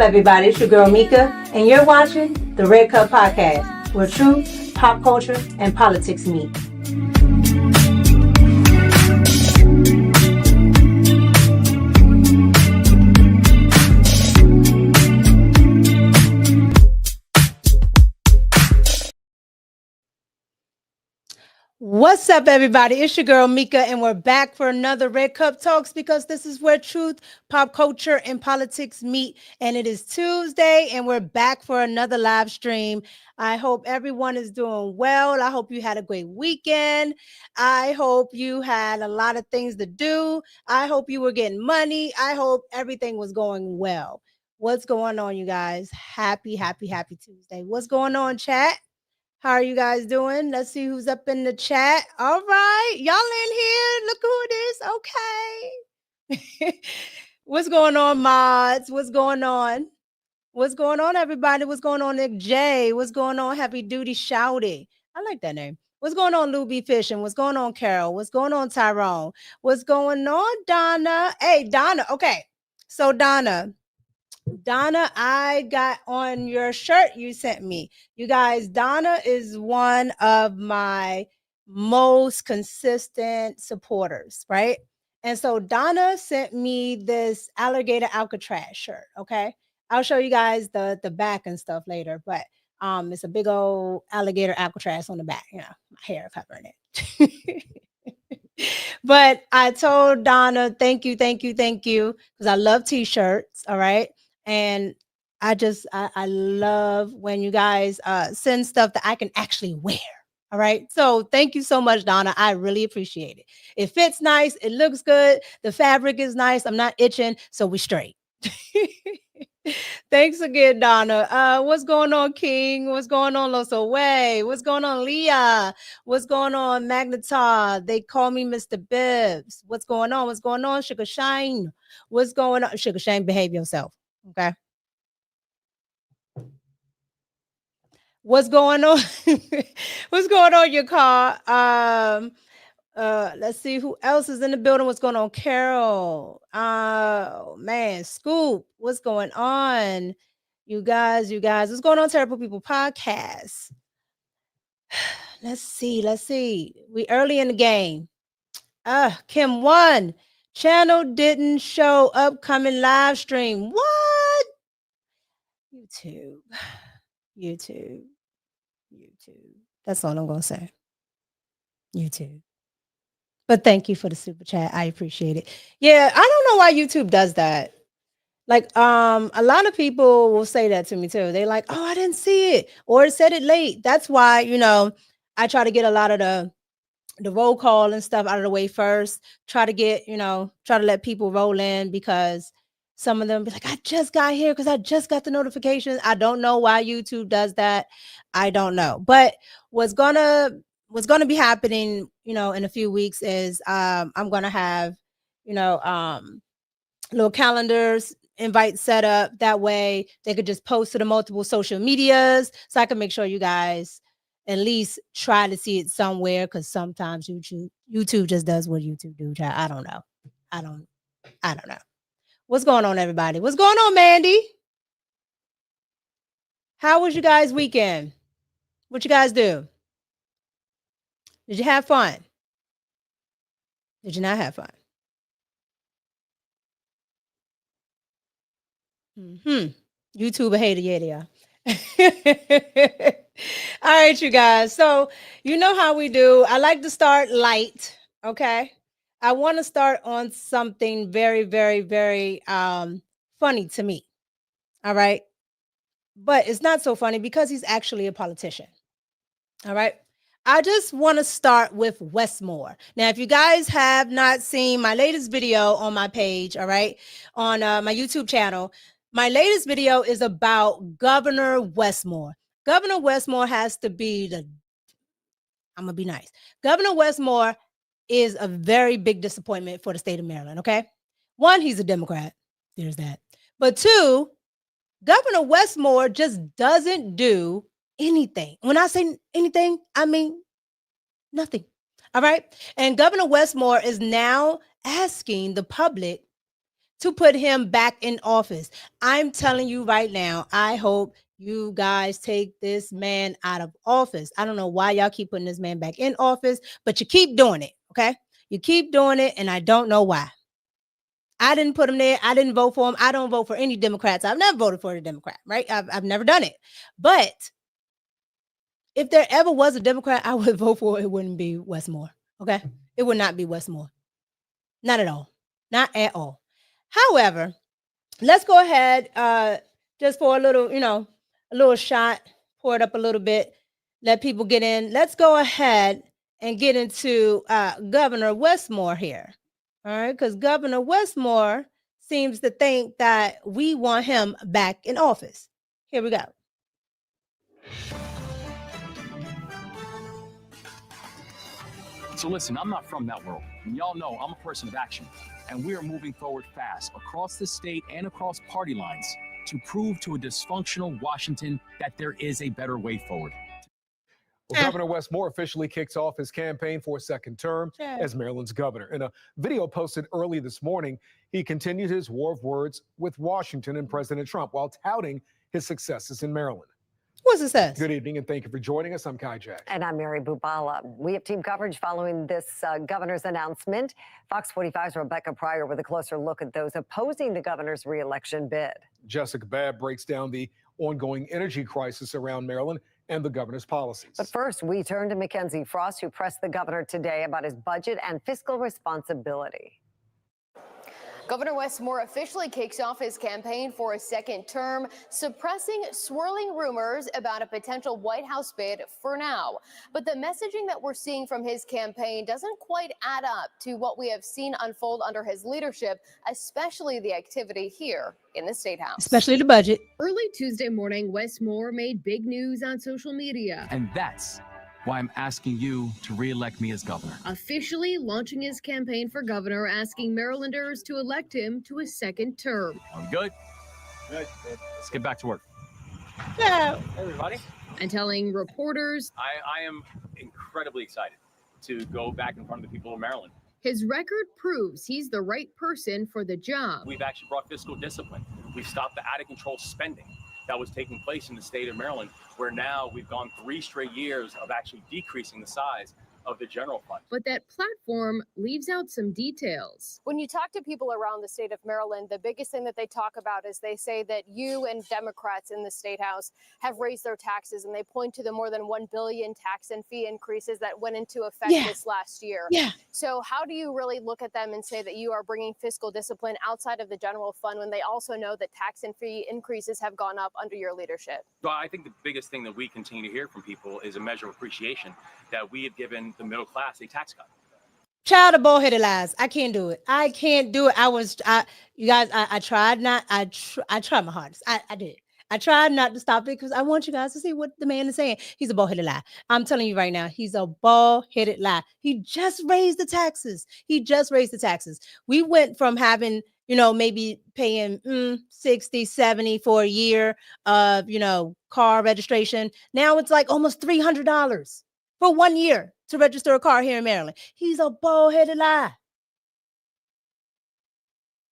up, everybody? It's your girl Mika, and you're watching the Red Cup Podcast, where truth, pop culture, and politics meet. What's up, everybody? It's your girl Mika, and we're back for another Red Cup Talks because this is where truth, pop culture, and politics meet. And it is Tuesday, and we're back for another live stream. I hope everyone is doing well. I hope you had a great weekend. I hope you had a lot of things to do. I hope you were getting money. I hope everything was going well. What's going on, you guys? Happy Tuesday. What's going on, chat? How are you guys doing? Let's see who's up in the chat. All right. Y'all in here. Look who it is. Okay. What's going on, mods? What's going on? What's going on, everybody? What's going on, Nick J? What's going on, Heavy Duty Shouty? I like that name. What's going on, Luby Fishing? What's going on, Carol? What's going on, Tyrone? What's going on, Donna? Hey, Donna. Okay. So, Donna, I got on your shirt you sent me. You guys, Donna is one of my most consistent supporters, right? And so Donna sent me this alligator Alcatraz shirt, okay? I'll show you guys the back and stuff later, but it's a big old alligator Alcatraz on the back, you know, my hair covering it. But I told Donna, thank you, because I love t-shirts, all right? And I love when you guys send stuff that I can actually wear. All right. So thank you so much, Donna. I really appreciate it. It fits nice. It looks good. The fabric is nice. I'm not itching. So we straight. Thanks again, Donna. What's going on, King? What's going on, Loso Way? What's going on, Leah? What's going on, Magnetar? They call me Mr. Bibbs. What's going on? What's going on, Sugar Shine? What's going on? Sugar Shine, behave yourself. Okay. What's going on? What's going on, your car? Let's see who else is in the building. What's going on, Carol? Oh man, Scoop. What's going on? You guys, what's going on, Terrible People Podcast? Let's see. We early in the game. Kim 1. Channel didn't show upcoming live stream. What? YouTube. That's all I'm gonna say. YouTube. But thank you for the super chat. I appreciate it. Yeah, I don't know why YouTube does that. Like, a lot of people will say that to me too. They like, oh, I didn't see it, or it said it late. That's why, I try to get a lot of the roll call and stuff out of the way first. Try to let people roll in, because some of them be like, I just got here because I just got the notifications. I don't know why YouTube does that. I don't know. But what's gonna be happening, in a few weeks is I'm gonna have, little calendars, invite set up. That way they could just post to the multiple social medias, so I can make sure you guys at least try to see it somewhere, because sometimes YouTube just does what YouTube do. I don't know. I don't know. What's going on, everybody? What's going on, Mandy? How was you guys' weekend? What you guys do? Did you have fun? Did you not have fun? YouTube a hater, yeah. All right, you guys. So you know how we do. I like to start light. Okay. I want to start on something very, very, very funny to me. All right. But it's not so funny because he's actually a politician. All right. I just want to start with Westmore. Now, if you guys have not seen my latest video on my page, all right, on my YouTube channel, my latest video is about Governor Westmore. Governor Westmore has to be I'm going to be nice. Governor Westmore is a very big disappointment for the state of Maryland, okay? One, he's a Democrat. There's that. But two, Governor Westmore just doesn't do anything. When I say anything, I mean nothing. All right. And Governor Westmore is now asking the public to put him back in office. I'm telling you right now, I hope you guys take this man out of office. I don't know why y'all keep putting this man back in office, but you keep doing it, okay? You keep doing it, and I don't know why. I didn't put him there. I didn't vote for him. I don't vote for any Democrats. I've never voted for a Democrat, right? I've never done it. But if there ever was a Democrat I would vote for, it wouldn't be Westmore, okay? It would not be Westmore. Not at all. Not at all. However, let's go ahead, just for a little, a little shot, pour it up a little bit, let people get in. Let's go ahead and get into Governor Westmore here. All right, because Governor Westmore seems to think that we want him back in office. Here we go. So listen, I'm not from that world, and y'all know I'm a person of action, and we are moving forward fast across the state and across party lines to prove to a dysfunctional Washington that there is a better way forward. Well, Governor Westmore officially kicks off his campaign for a second term as Maryland's governor. In a video posted early this morning, he continued his war of words with Washington and President Trump while touting his successes in Maryland. What's it says? Good evening, and thank you for joining us. I'm Kai Jack. And I'm Mary Bubala. We have team coverage following this governor's announcement. Fox 45's Rebecca Pryor with a closer look at those opposing the governor's re-election bid. Jessica Babb breaks down the ongoing energy crisis around Maryland and the governor's policies. But first, we turn to Mackenzie Frost, who pressed the governor today about his budget and fiscal responsibility. Governor Westmore officially kicks off his campaign for a second term, suppressing swirling rumors about a potential White House bid for now. But the messaging that we're seeing from his campaign doesn't quite add up to what we have seen unfold under his leadership, especially the activity here in the State House. Especially the budget. Early Tuesday morning, Westmore made big news on social media. And that's why I'm asking you to re-elect me as governor. Officially launching his campaign for governor, asking Marylanders to elect him to a second term. I'm good. Good. Let's get back to work. Yeah. Hey, everybody. And telling reporters I am incredibly excited to go back in front of the people of Maryland. his record proves he's the right person for the job. We've actually brought fiscal discipline. We've stopped the out-of-control spending that was taking place in the state of Maryland, where now we've gone 3 straight years of actually decreasing the size of the general fund. But that platform leaves out some details. When you talk to people around the state of Maryland, the biggest thing that they talk about is they say that you and Democrats in the State House have raised their taxes, and they point to the more than $1 billion tax and fee increases that went into effect this last year. So how do you really look at them and say that you are bringing fiscal discipline outside of the general fund when they also know that tax and fee increases have gone up under your leadership? Well, I think the biggest thing that we continue to hear from people is a measure of appreciation that we have given the middle class a tax cut. Child of bullheaded lies. I can't do it. I can't do it. You guys, I tried not, I tried my hardest. I did. I tried not to stop it because I want you guys to see what the man is saying. He's a bald-headed lie. I'm telling you right now, he's a bald-headed lie. He just raised the taxes. He just raised the taxes. We went from having, maybe paying 60, 70 for a year of, car registration. Now it's like almost $300 for 1 year to register a car here in Maryland. He's a bald-headed lie.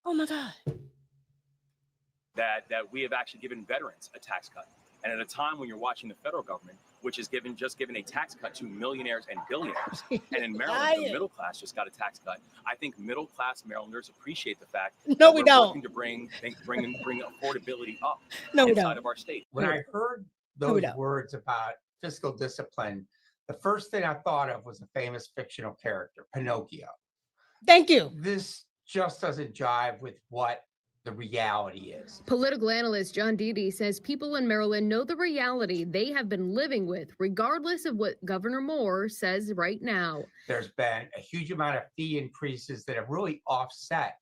Oh my God. That we have actually given veterans a tax cut. And at a time when you're watching the federal government, which is just given a tax cut to millionaires and billionaires, and in Maryland, the middle class just got a tax cut. I think middle class Marylanders appreciate the fact that we're working to bring affordability up inside of our state. When I heard those words about fiscal discipline, the first thing I thought of was a famous fictional character, Pinocchio. Thank you. This just doesn't jive with what the reality is. Political analyst John Deedy says people in Maryland know the reality they have been living with, regardless of what Governor Moore says right now. There's been a huge amount of fee increases that have really offset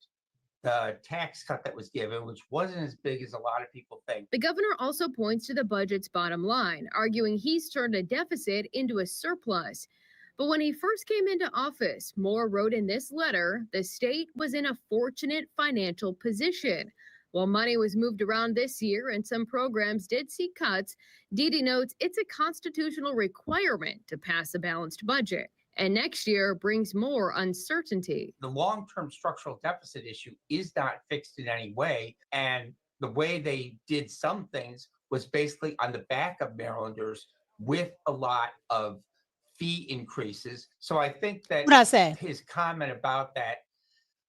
the tax cut that was given, which wasn't as big as a lot of people think. The governor also points to the budget's bottom line, arguing he's turned a deficit into a surplus. But when he first came into office, Moore wrote in this letter, the state was in a fortunate financial position. While money was moved around this year and some programs did see cuts, Deedy notes it's a constitutional requirement to pass a balanced budget. And next year brings more uncertainty. The long-term structural deficit issue is not fixed in any way. And the way they did some things was basically on the back of Marylanders with a lot of fee increases. So I think that What I say? his comment about that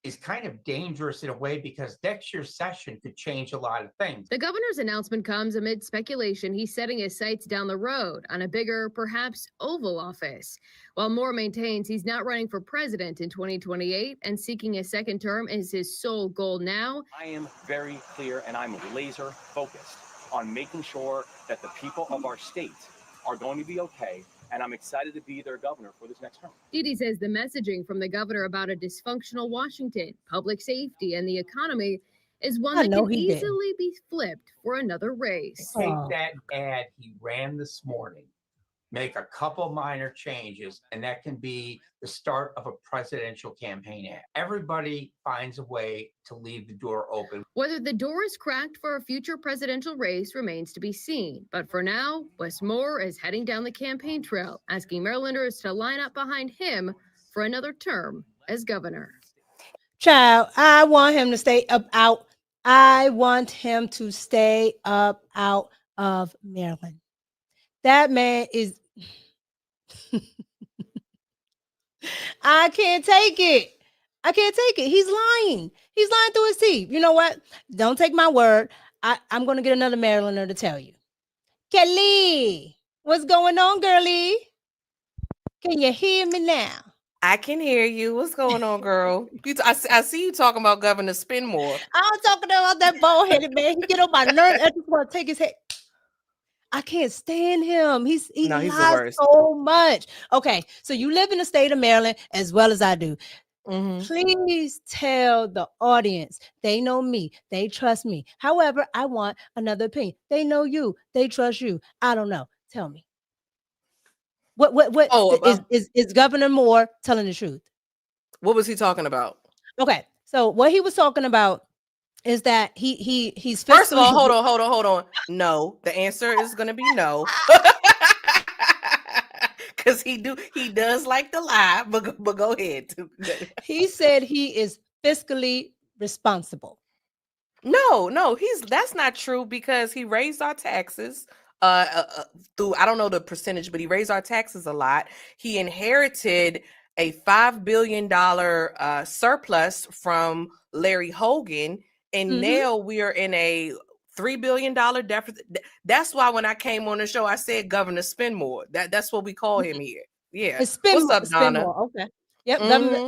is kind of dangerous in a way because next year's session could change a lot of things. The governor's announcement comes amid speculation he's setting his sights down the road on a bigger, perhaps Oval Office. While Moore maintains he's not running for president in 2028 and seeking a second term is his sole goal now. I am very clear and I'm laser focused on making sure that the people of our state are going to be okay. And I'm excited to be their governor for this next term. Didi says the messaging from the governor about a dysfunctional Washington, public safety, and the economy is one that can easily be flipped for another race. Take that ad he ran this morning, make a couple minor changes, and that can be the start of a presidential campaign ad. Everybody finds a way to leave the door open. Whether the door is cracked for a future presidential race remains to be seen. But for now, Wes Moore is heading down the campaign trail, asking Marylanders to line up behind him for another term as governor. Child, I want him to stay up out. I want him to stay up out of Maryland. That man is... I can't take it. I can't take it. He's lying. He's lying through his teeth. You know what? Don't take my word. I'm going to get another Marylander to tell you. Kelly, what's going on, girlie? Can you hear me now? I can hear you. What's going on, girl? I see you talking about Governor Spinmore. I'm talking about that bald-headed man. He get on my nerves. I just want to take his head. I can't stand him. He's lies so much. Okay, so you live in the state of Maryland as well as I do. Please tell the audience they know me, they trust me. However, I want another opinion. They know you, they trust you. I don't know. Tell me. Is Governor Moore telling the truth? What was he talking about? Okay, so what he was talking about is that he's first of all, hold on. No, the answer is going to be no, because he does like to lie. But go ahead. He said he is fiscally responsible. No, that's not true because he raised our taxes. Through I don't know the percentage, but he raised our taxes a lot. He inherited a $5 billion surplus from Larry Hogan. And now we are in a $3 billion deficit. That's why when I came on the show, I said Governor Spinmore. That's what we call him here. Yeah. What's up, Donna? Spinmore. Okay. Yep.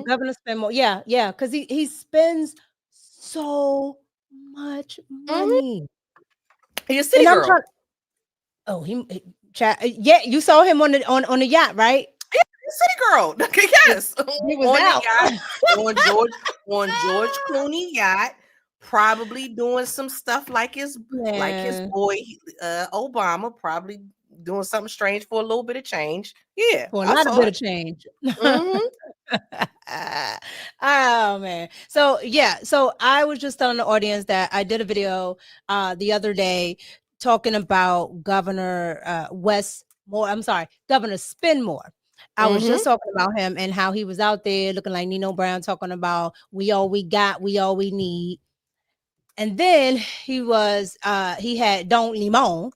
Governor Spinmore. Yeah. Because he spends so much money. He's a city girl. Yeah. You saw him on the yacht, right? Yeah, city girl. Yes. He was out. The yacht, on George Clooney yacht. Probably doing some stuff like his boy Obama, probably doing something strange for a little bit of change. Yeah, for a lot of bit of change. Oh man. So I was just telling the audience that I did a video the other day talking about Governor Governor Spinmore. I was just talking about him and how he was out there looking like Nino Brown, talking about we all we got, we all we need. And then he had Don Limon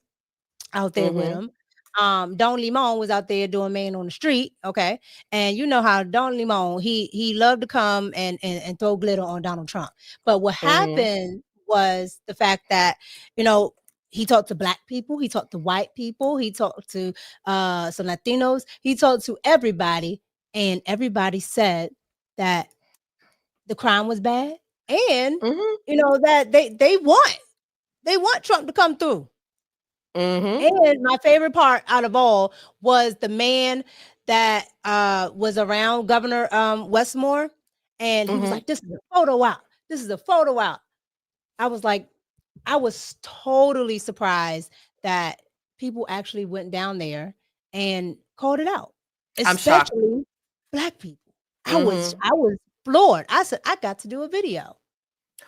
out there with him. Don Limon was out there doing Man on the Street. Okay. And you know how Don Limon, he loved to come and throw glitter on Donald Trump. But what happened was the fact that, he talked to Black people, he talked to white people, he talked to some Latinos, he talked to everybody, and everybody said that the crime was bad. And that they want Trump to come through. And my favorite part out of all was the man that was around Governor Wes Moore, and he was like, "This is a photo out. This is a photo out." I was totally surprised that people actually went down there and called it out, especially Black people. I was floored. I said, I got to do a video.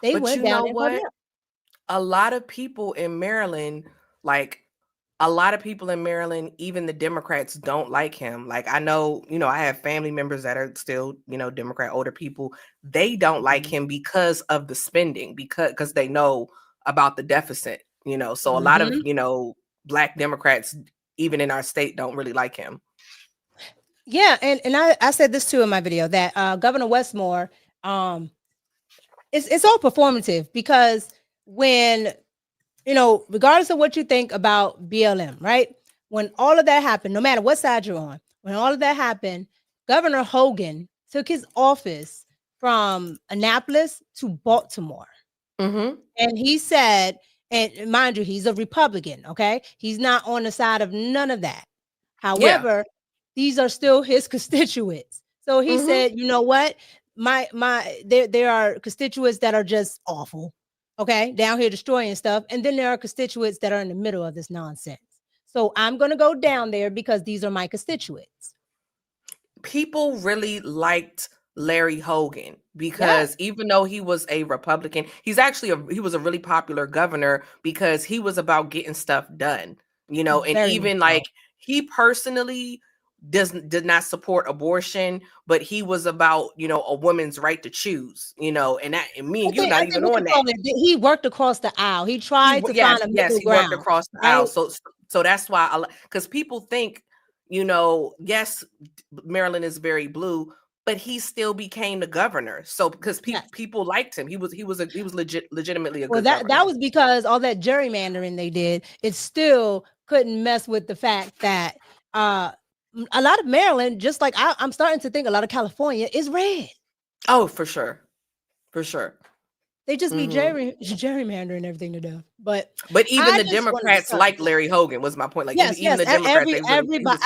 They went down and what? A lot of people in Maryland, like a lot of people in Maryland, even the Democrats, don't like him. Like, I know, I have family members that are still, Democrat, older people. They don't like him because of the spending, because they know about the deficit, So a lot of, Black Democrats, even in our state, don't really like him. Yeah, and I said this too in my video that Governor Westmore, it's all performative, because when, regardless of what you think about BLM, right? When all of that happened, no matter what side you're on, when all of that happened, Governor Hogan took his office from Annapolis to Baltimore. Mm-hmm. And he said, and mind you, he's a Republican, okay? He's not on the side of none of that. However, these are still his constituents. So he said, you know what? There are constituents that are just awful, okay, down here destroying stuff. And then there are constituents that are in the middle of this nonsense. So I'm going to go down there because these are my constituents. People really liked Larry Hogan because even though he was a Republican, he was a really popular governor because he was about getting stuff done, and Very even much so. like he personally did not support abortion, but he was about, a woman's right to choose, and that, and me and you not even on that. He worked across the aisle. He tried to find a middle ground. He worked across the aisle. So that's why, because people think, yes, Maryland is very blue, but he still became the governor. So because people liked him, he was legitimately a good governor. That was because all that gerrymandering they did, it still couldn't mess with the fact that a lot of Maryland, just like I'm starting to think a lot of California, is red. Oh, for sure. For sure. They just be gerrymandering everything to do. But even the Democrats like Larry Hogan was my point. Like even the Democrats, everybody.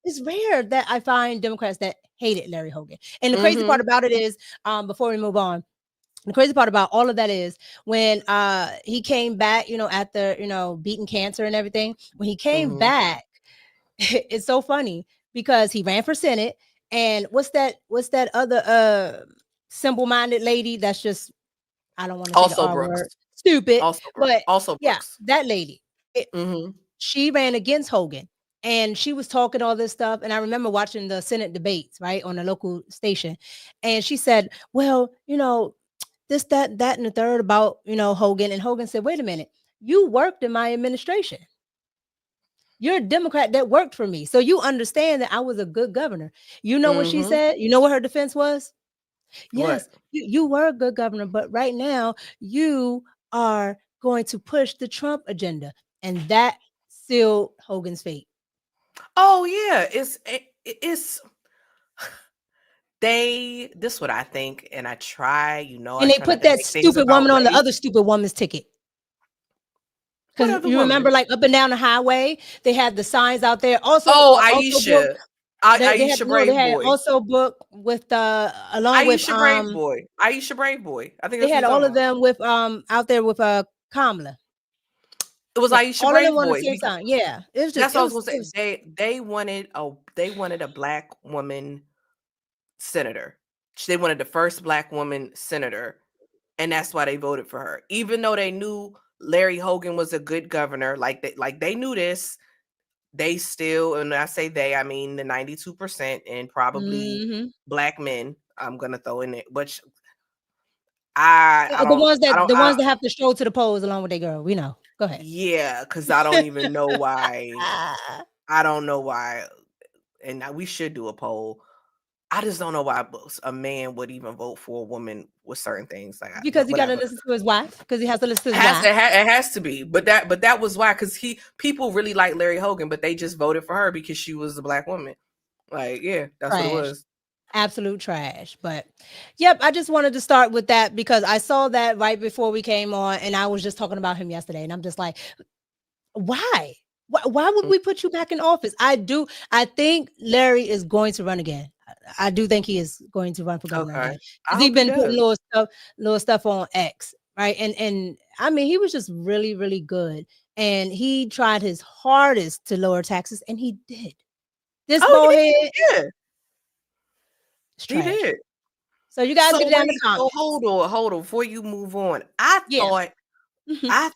It's rare that I find Democrats that hated Larry Hogan. And the crazy part about it is, before we move on, the crazy part about all of that is when he came back, after beating cancer and everything. When he came back, it's so funny because he ran for Senate. And what's that other simple-minded lady that's just, I don't want to say the R word, stupid. Also Brooks. That lady. She ran against Hogan and she was talking all this stuff. And I remember watching the Senate debates, right, on a local station. And she said, well, this, that, and the third about, Hogan. And Hogan said, wait a minute, you worked in my administration. You're a Democrat that worked for me. So you understand that I was a good governor. You know what she said? You know what her defense was? Yes, you were a good governor, but right now you are going to push the Trump agenda. And that sealed Hogan's fate. Oh, yeah. This is what I think. And I try, and they put that stupid woman on the other stupid woman's ticket. Because you remember, like up and down the highway, they had the signs out there. Also, Aisha. Aisha Brave Boy. They had also book with along with Aisha Brave Boy. I think they had all of them with out there with Kamala. It was Aisha Brave Boy. Yeah, it was just. That's what I was gonna say. They wanted a black woman senator. They wanted the first black woman senator, and that's why they voted for her. Even though they knew Larry Hogan was a good governor, like they knew this. They still, and I say they, I mean the 92% and probably black men. I'm gonna throw in it, which the ones that have to stroll to the polls along with their girl. We know. Go ahead. Yeah, because I don't even know why. I don't know why, and we should do a poll. I just don't know why a man would even vote for a woman with certain things. Like because he got to listen to his wife. Because he has to listen to his wife. It has to be. But that was why. Because people really like Larry Hogan, but they just voted for her because she was a black woman. Like, yeah, that's what it was. Absolute trash. But yep, I just wanted to start with that because I saw that right before we came on, and I was just talking about him yesterday, and I'm just like, why? Why would we put you back in office? I think Larry is going to run again. I do think he is going to run for governor again. He's been putting little stuff on X, right? And I mean, he was just really, really good. And he tried his hardest to lower taxes, and he did. This bald head. He did. So you guys get down the comments. Hold on. Before you move on, I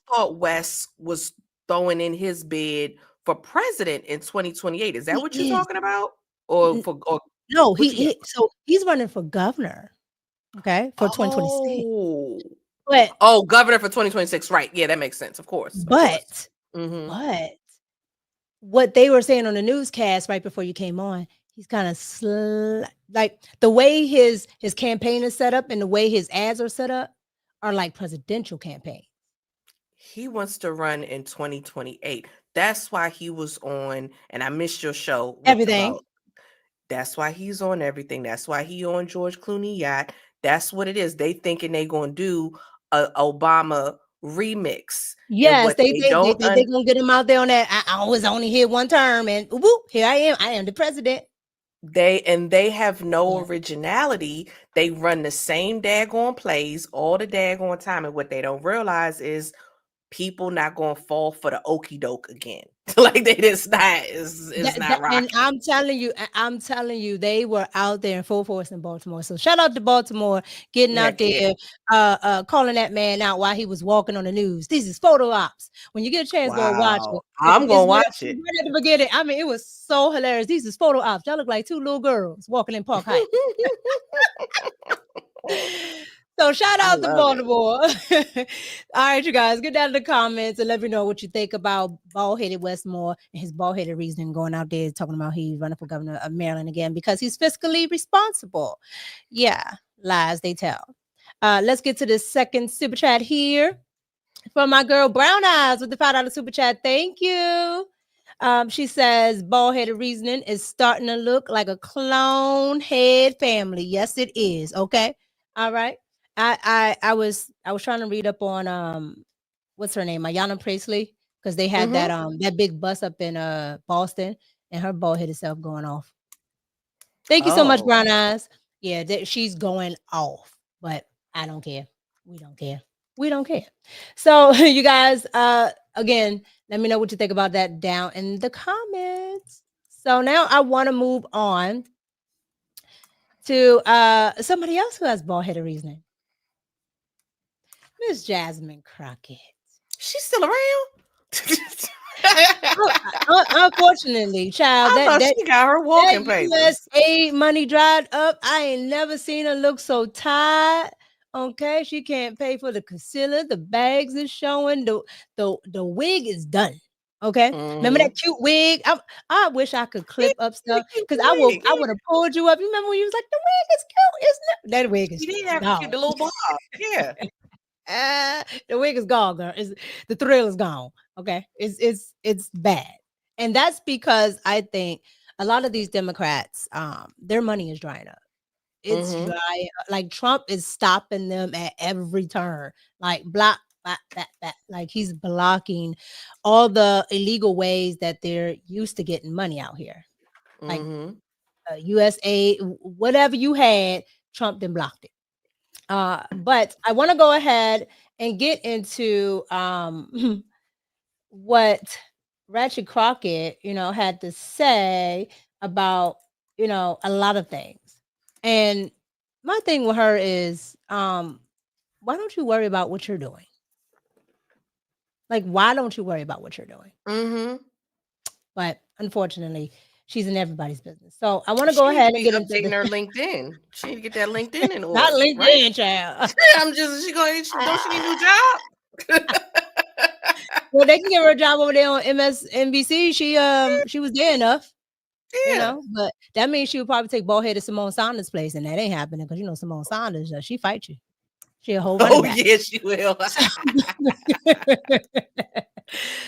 thought Wes was throwing in his bid for president in 2028. Is that what you're He is. talking about? Or for No, what you got? so he's running for governor, okay, for 2026. Oh. But Oh, governor for 2026. Right. Yeah, that makes sense. Of course. Of course. but what they were saying on the newscast right before you came on, he's kind of like the way his campaign is set up and the way his ads are set up are like presidential campaigns. He wants to run in 2028. That's why he was on, and I missed your show. Everything. That's why he's on everything. That's why he on George Clooney yacht. That's what it is. They thinking they gonna do a Obama remix. Yes, they gonna get him out there on that. I was only here one term, and whoop, here I am. I am the president. They have no originality. They run the same daggone plays all the daggone time, and what they don't realize is people not gonna fall for the okie doke again. Like they just not it's not rocking. And I'm telling you, they were out there in full force in Baltimore. So shout out to Baltimore getting out there, calling that man out while he was walking on the news. These is photo ops. When you get a chance, go watch it. I'm gonna watch it. Right at the beginning. I mean, it was so hilarious. These is photo ops. Y'all look like two little girls walking in Park Heights. So shout out to Baltimore. All right, you guys, get down in the comments and let me know what you think about bald-headed Westmore and his bald-headed reasoning going out there talking about he's running for governor of Maryland again because he's fiscally responsible. Yeah, lies they tell. Let's get to the second super chat here from my girl Brown Eyes with the $5 super chat. Thank you. She says bald-headed reasoning is starting to look like a clone head family. Yes, it is. Okay. All right. I was trying to read up on what's her name, Ayanna Presley, because they had that big bus up in Boston and her bald-headed self going off. Thank you so much, Brown Eyes. Yeah, she's going off, but I don't care. We don't care. We don't care. So you guys, again, let me know what you think about that down in the comments. So now I want to move on to somebody else who has bald-headed reasoning. Miss Jasmine Crockett. She's still around? Unfortunately, child, she got her walking papers. USA money dried up. I ain't never seen her look so tired. Okay, she can't pay for the concealer. The bags is showing. The wig is done. Okay, remember that cute wig? I wish I could clip up stuff because I would have pulled you up. You remember when you was like, the wig is cute, isn't it? That wig is you didn't have to keep the little bob. Yeah. The wig is gone, girl. The thrill is gone. Okay, it's bad, and that's because I think a lot of these Democrats, their money is drying up. It's dry. Like Trump is stopping them at every turn. Like block, like he's blocking all the illegal ways that they're used to getting money out here. Like USA, whatever you had, Trump then blocked it. But I want to go ahead and get into what Ratchet Crockett, had to say about, a lot of things. And my thing with her is, why don't you worry about what you're doing? Like, why don't you worry about what you're doing? But unfortunately, she's in everybody's business. So I want to go ahead and get into her LinkedIn. She need to get that LinkedIn in order. Not LinkedIn, right? Child. Don't she need a new job? Well, they can give her a job over there on MSNBC. She was there enough. Yeah. But that means she would probably take bald-headed Simone Saunders' place, and that ain't happening because Simone Saunders, she fight you. She a whole running back. Yeah, she will.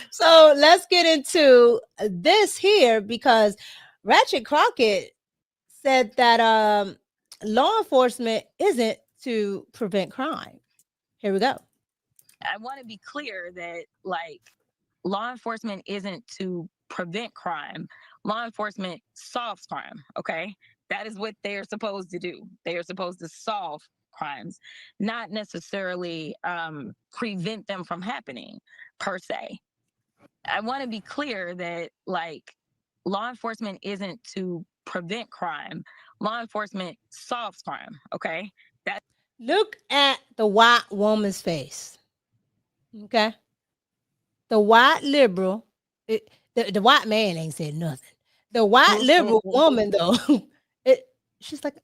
So let's get into this here because Ratchet Crockett said that law enforcement isn't to prevent crime. Here we go. I want to be clear that law enforcement isn't to prevent crime. Law enforcement solves crime. Okay, that is what they are supposed to do. They are supposed to solve crimes, not necessarily prevent them from happening per se. I want to be clear that law enforcement isn't to prevent crime. Law enforcement solves crime. Okay, look at the white woman's face. Okay, the white liberal. The white man ain't said nothing. The white liberal woman, though, she's like,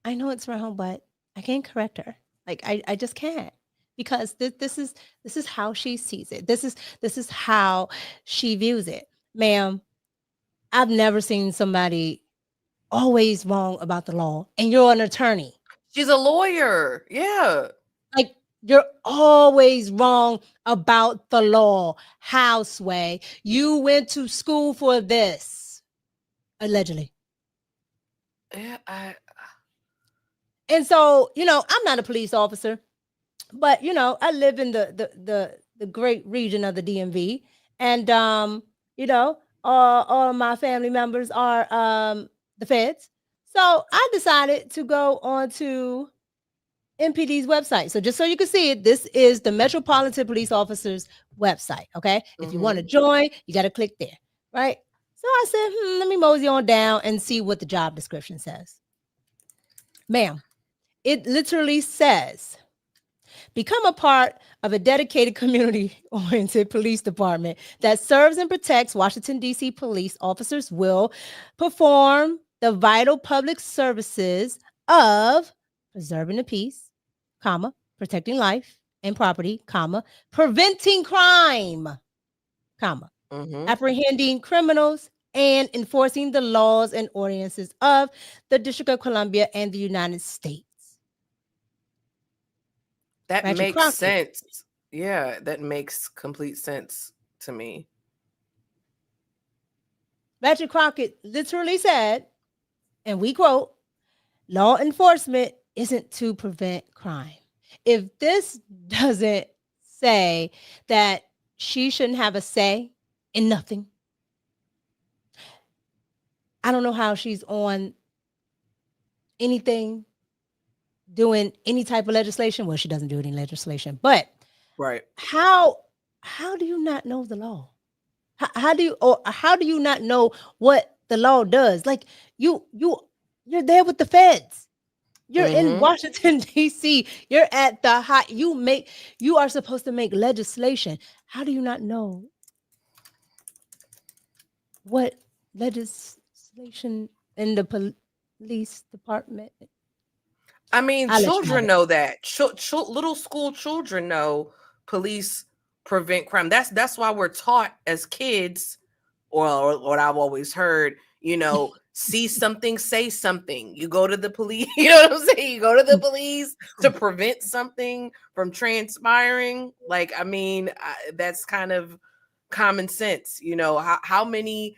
I know it's wrong, but I can't correct her. Like I just can't, because this is how she sees it. This is how she views it, ma'am. I've never seen somebody always wrong about the law, and you're an attorney. She's a lawyer. Yeah. Like, you're always wrong about the law. How, Sway? You went to school for this, allegedly. Yeah, And so, I'm not a police officer, but I live in the great region of the DMV, and all my family members are the feds. So I decided to go on to MPD's website. So just so you can see it, this is the Metropolitan Police Officers website. Okay. If you want to join, you got to click there. Right. So I said, let me mosey on down and see what the job description says. Ma'am, it literally says, become a part of a dedicated community-oriented police department that serves and protects Washington, D.C. police officers will perform the vital public services of preserving the peace, comma, protecting life and property, comma, preventing crime, comma, apprehending criminals, and enforcing the laws and ordinances of the District of Columbia and the United States. That Ratchet makes Crockett. sense. Yeah, that makes complete sense to me. Ratchet Crockett literally said, and we quote, law enforcement isn't to prevent crime. If this doesn't say that she shouldn't have a say in nothing, I don't know how she's on anything, doing any type of legislation. Well, she doesn't do any legislation, but right. How do you not know the law? How do you not know what the law does? Like you're there with the feds. You're in Washington, D.C. You're at the high. You are supposed to make legislation. How do you not know what legislation in the police department? I mean, children know that. Little school children know police prevent crime. That's why we're taught as kids, or what I've always heard, see something, say something. You go to the police, you know what I'm saying? You go to the police to prevent something from transpiring. Like, I mean, that's kind of common sense. How many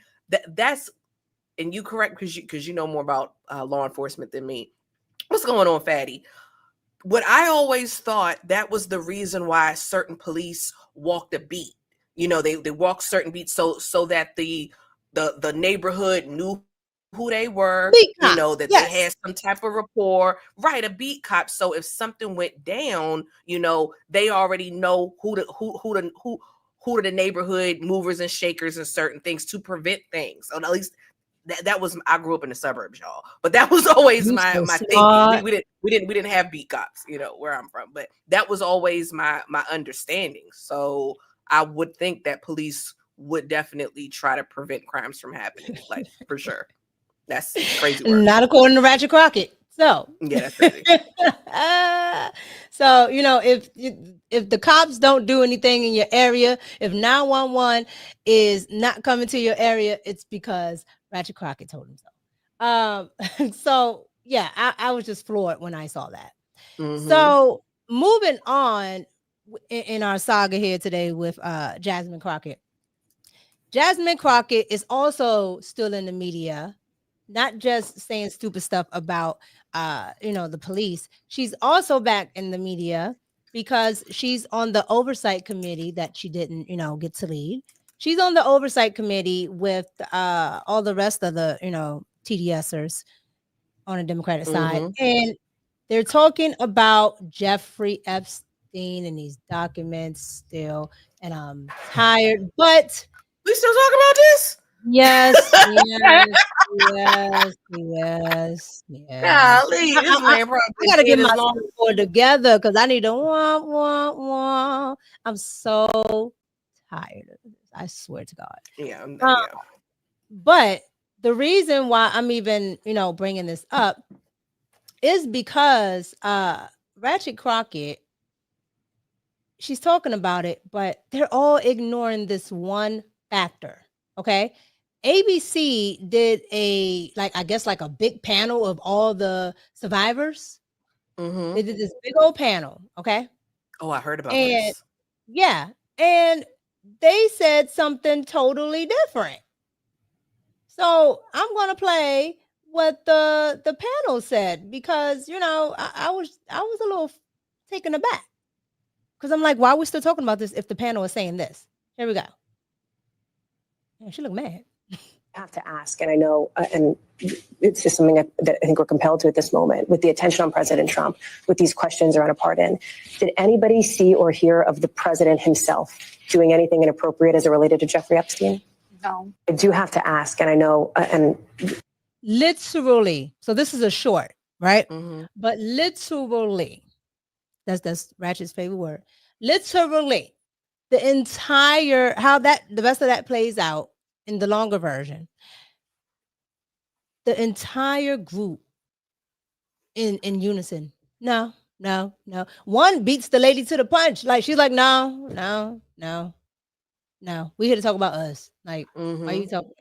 that's, and you correct because you know more about law enforcement than me. What's going on, Fatty? What I always thought, that was the reason why certain police walked a beat. They walked certain beats so that the neighborhood knew who they were, that they had some type of rapport, right? A beat cop. So if something went down, they already know who the neighborhood movers and shakers and certain things to prevent things. Or at least that was, I grew up in the suburbs, y'all, but that was always my thing. We didn't have beat cops, where I'm from, but that was always my understanding. So I would think that police would definitely try to prevent crimes from happening, like, for sure. That's crazy work. Not according to Ratchet Crockett. So yeah, that's crazy. So if the cops don't do anything in your area, if 911 is not coming to your area, it's because Ratchet Crockett told him so. So yeah, I was just floored when I saw that. So moving on in our saga here today with Jasmine Crockett. Jasmine Crockett is also still in the media, not just saying stupid stuff about the police. She's also back in the media because she's on the oversight committee that she didn't get to lead. She's on the oversight committee with all the rest of the TDSers on the Democratic side, and they're talking about Jeffrey Epstein and these documents still, and I'm tired, but we still talk about this. Yes. Golly, this man probably I gotta get my board together because I need to wah. I'm so tired of this. I swear to God. Yeah, Um, yeah. But the reason why I'm even, bringing this up is because Ratchet Crockett, she's talking about it, but they're all ignoring this one factor. Okay. ABC did I guess like a big panel of all the survivors. They did this big old panel. Okay. Oh, I heard about And this. yeah. And they said something totally different. So I'm gonna play what the panel said because I was a little taken aback because I'm like, why are we still talking about this if the panel is saying this? Here we go. Yeah, she looked mad. I have to ask, and I know, and it's just something that I think we're compelled to at this moment, with the attention on President Trump, with these questions around a pardon. Did anybody see or hear of the president himself doing anything inappropriate as it related to Jeffrey Epstein? No. I do have to ask, and I know, and literally. So this is a short, right? Mm-hmm. But literally, that's Ratchet's favorite word. Literally, the entire the rest of that plays out in the longer version. The entire group in unison. No. One beats the lady to the punch. Like she's like, no. We here to talk about us. Like, why are you talking?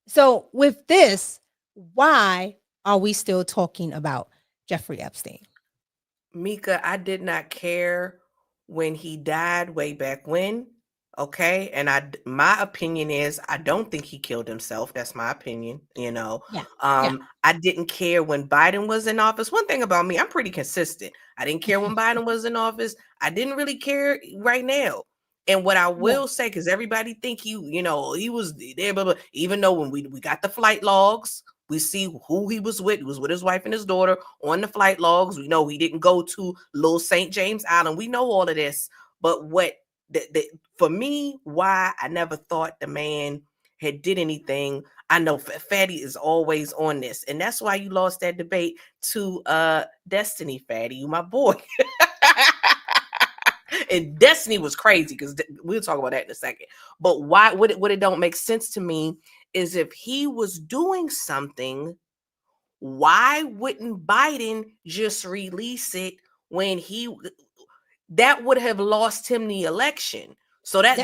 So with this, why are we still talking about Jeffrey Epstein? Mika, I did not care when he died way back when. Okay. And my opinion is I don't think he killed himself. That's my opinion. Yeah. I didn't care when Biden was in office. One thing about me, I'm pretty consistent. I didn't care when Biden was in office. I didn't really care right now. And what I will say, because everybody think he was there, but even though when we got the flight logs, we see who he was with. He was with his wife and his daughter on the flight logs. We know he didn't go to Little St. James Island. We know all of this. But what for me, why I never thought the man had did anything. I know Fatty is always on this. And that's why you lost that debate to Destiny, Fatty, you my boy. And Destiny was crazy because we'll talk about that in a second. But why what it don't make sense to me is if he was doing something, why wouldn't Biden just release it when that would have lost him the election? So that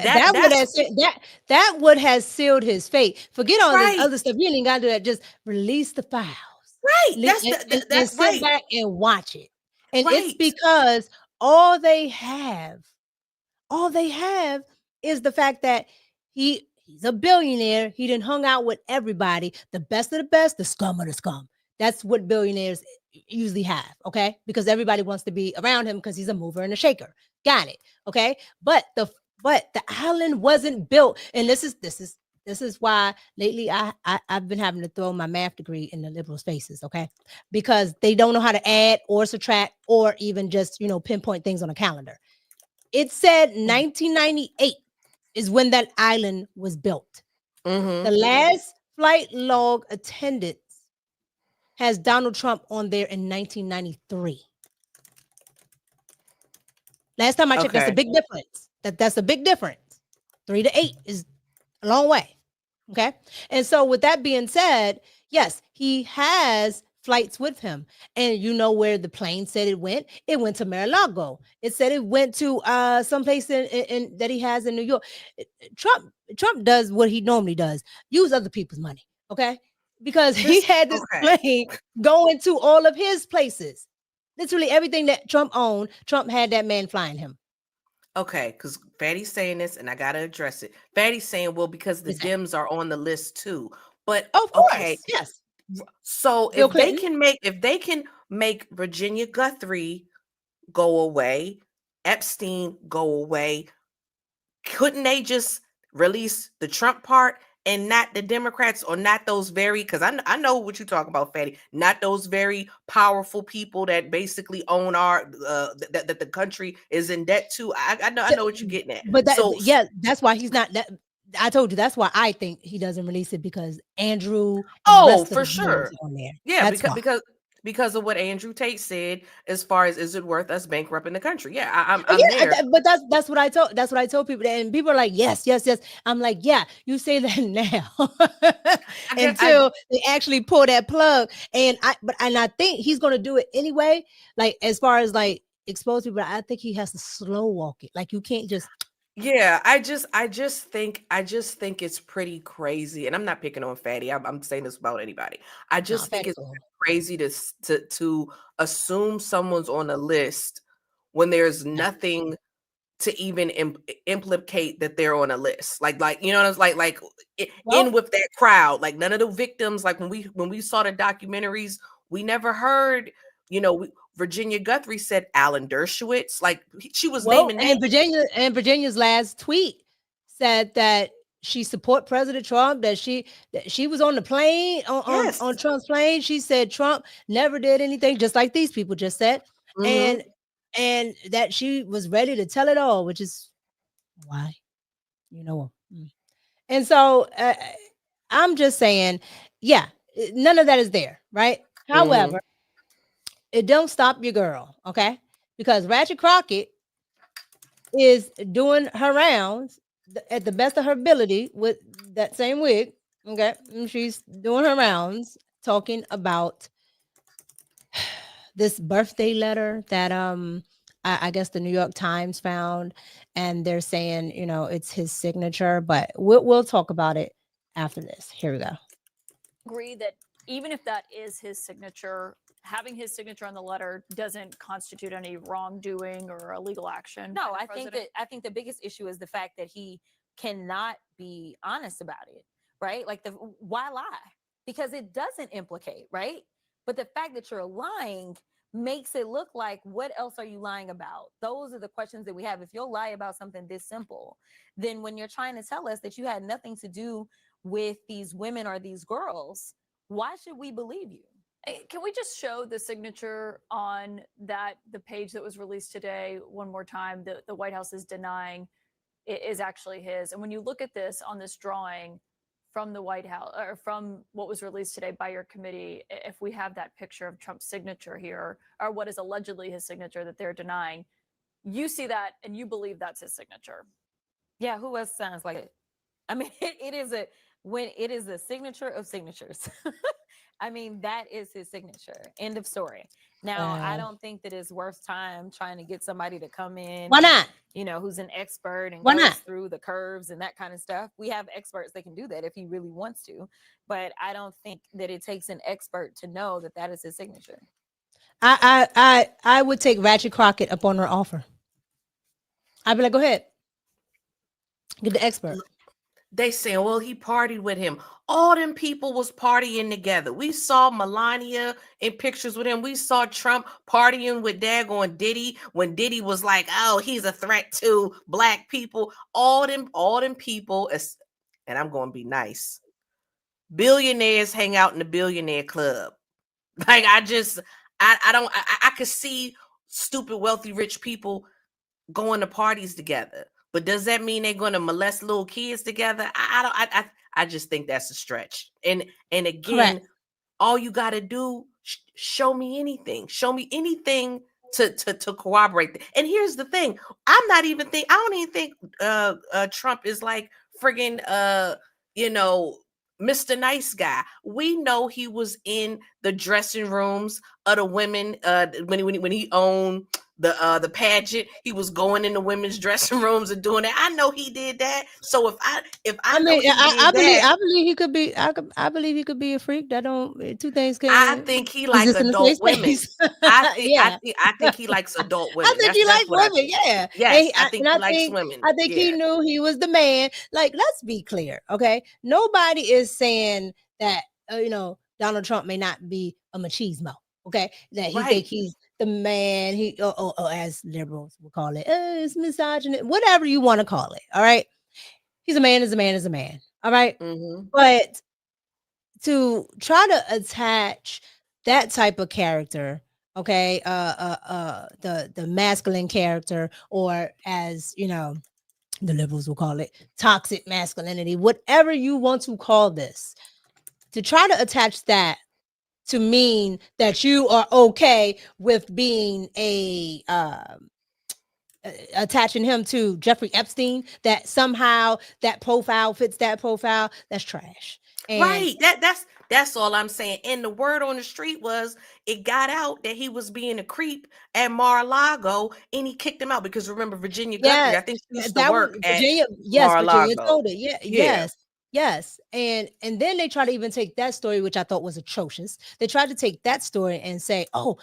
would have sealed his fate. Forget all right. this other stuff. You ain't got to do that. Just release the files. Right. That's sit right. back and watch it. And right. it's because all they have is the fact that he's a billionaire. He done hung out with everybody, the best of the best, the scum of the scum. That's what billionaires usually have, okay? Because everybody wants to be around him because he's a mover and a shaker. Got it, okay? But the island wasn't built, and this is why lately I've been having to throw my math degree in the liberals' faces, okay? Because they don't know how to add or subtract or even just pinpoint things on a calendar. It said 1998 is when that island was built. The last flight log attendance has Donald Trump on there in 1993. Last time I checked, that's a big difference. That's a big difference. 3 to 8 is a long way. Okay. And so with that being said, yes, he has flights with him. And you know where the plane said it went? It went to Mar-a-Lago. It said it went to someplace in that he has in New York. Trump does what he normally does. Use other people's money. Okay. Because he had this plane going to all of his places. Literally everything that Trump owned, Trump had that man flying him. Okay, because Fatty's saying this, and I gotta address it. Fatty's saying, well, because the Dems are on the list too. But of course, yes. So if they can make Virginia Guthrie go away, Epstein go away, couldn't they just release the Trump part and not the Democrats, or not those very, because I know what you talk about, Fatty, not those very powerful people that basically own our that the country is in debt to. I know what you're getting at. But that's why he's not that. I told you that's why I think he doesn't release it, because Andrew. Oh, for sure. On there. Yeah, that's because of what Andrew Tate said, as far as is it worth us bankrupting the country? Yeah, I'm there. But that's what I told people, and people are like, yes. I'm like, yeah, you say that now until they actually pull that plug. And I think he's gonna do it anyway. Like as far as like expose people, I think he has to slow walk it. Like you can't just. Yeah, I just think it's pretty crazy, and I'm not picking on Fatty. I'm saying this about anybody. I just think it's crazy to assume someone's on a list when there's nothing to even implicate that they're on a list. Like you know, it's like in with that crowd. Like none of the victims. Like when we saw the documentaries, we never heard. You know, Virginia Guthrie said Alan Dershowitz. Like she was naming names. And Virginia's last tweet said that she support President Trump. That she was on the plane on Trump's plane. She said Trump never did anything, just like these people just said, and that she was ready to tell it all, which is why, you know. And so I'm just saying, yeah, none of that is there, right? However. It don't stop your girl, okay? Because Ratchet Crockett is doing her rounds at the best of her ability with that same wig, okay? And she's doing her rounds talking about this birthday letter that I guess the New York Times found, and they're saying, you know, it's his signature, but we'll talk about it after this. Here we go. Agree that even if that is his signature, having his signature on the letter doesn't constitute any wrongdoing or illegal action. No, I think the biggest issue is the fact that he cannot be honest about it, right? Like why lie? Because it doesn't implicate, right? But the fact that you're lying makes it look like, what else are you lying about? Those are the questions that we have. If you'll lie about something this simple, then when you're trying to tell us that you had nothing to do with these women or these girls, why should we believe you? Can we just show the signature on the page that was released today one more time? The White House is denying it is actually his. And when you look at this on this drawing from the White House, or from what was released today by your committee, if we have that picture of Trump's signature here, or what is allegedly his signature that they're denying, you see that and you believe that's his signature. Yeah, who else sounds like it? I mean, it is a signature of signatures. I mean, that is his signature. End of story. Now, I don't think that it's worth time trying to get somebody to come in. Why not? You know, who's an expert and Why goes not? through the curves and that kind of stuff. We have experts that can do that if he really wants to. But I don't think that it takes an expert to know that that is his signature. I would take Ratchet Crockett up on her offer. I'd be like, go ahead. Get the expert. They saying, well, he partied with him. All them people was partying together. We saw Melania in pictures with him. We saw Trump partying with daggone Diddy when Diddy was like, oh, he's a threat to black people. All them people, and I'm going to be nice. Billionaires hang out in the billionaire club. Like I could see stupid, wealthy, rich people going to parties together. But does that mean they're going to molest little kids together? I just think that's a stretch. And again, all you got to do, show me anything. Show me anything to corroborate that. And here's the thing. I don't even think Trump is like friggin' Mr. Nice Guy. We know he was in the dressing rooms of the women when he owned the pageant. He was going in the women's dressing rooms and doing that. I know he did that. So I believe he could be. I believe he could be a freak. That don't two things can. I think he likes adult women. I think he likes adult women. I think he likes women. Yeah. Yes, I think he likes women. I think he knew he was the man. Like, let's be clear, okay? Nobody is saying that Donald Trump may not be a machismo. Okay, that he think he's the man. He as liberals will call it, it's misogyny, whatever you want to call it. All right, he's a man. Is a man. Is a man. All right, but to try to attach that type of character, okay, the masculine character, or as the liberals will call it, toxic masculinity, whatever you want to call this, to try to attach that to mean that you are okay with being attaching him to Jeffrey Epstein, that somehow that profile fits that profile. That's trash. And right. That's all I'm saying. And the word on the street was it got out that he was being a creep at Mar-a-Lago, and he kicked him out because remember Virginia Guthrie, yes, I think she used to that was work at Virginia. Yes, Virginia Mar-a-Lago. told it. Yeah, Yeah. yes. And then they try to even take that story, which I thought was atrocious. They tried to take that story and say, oh,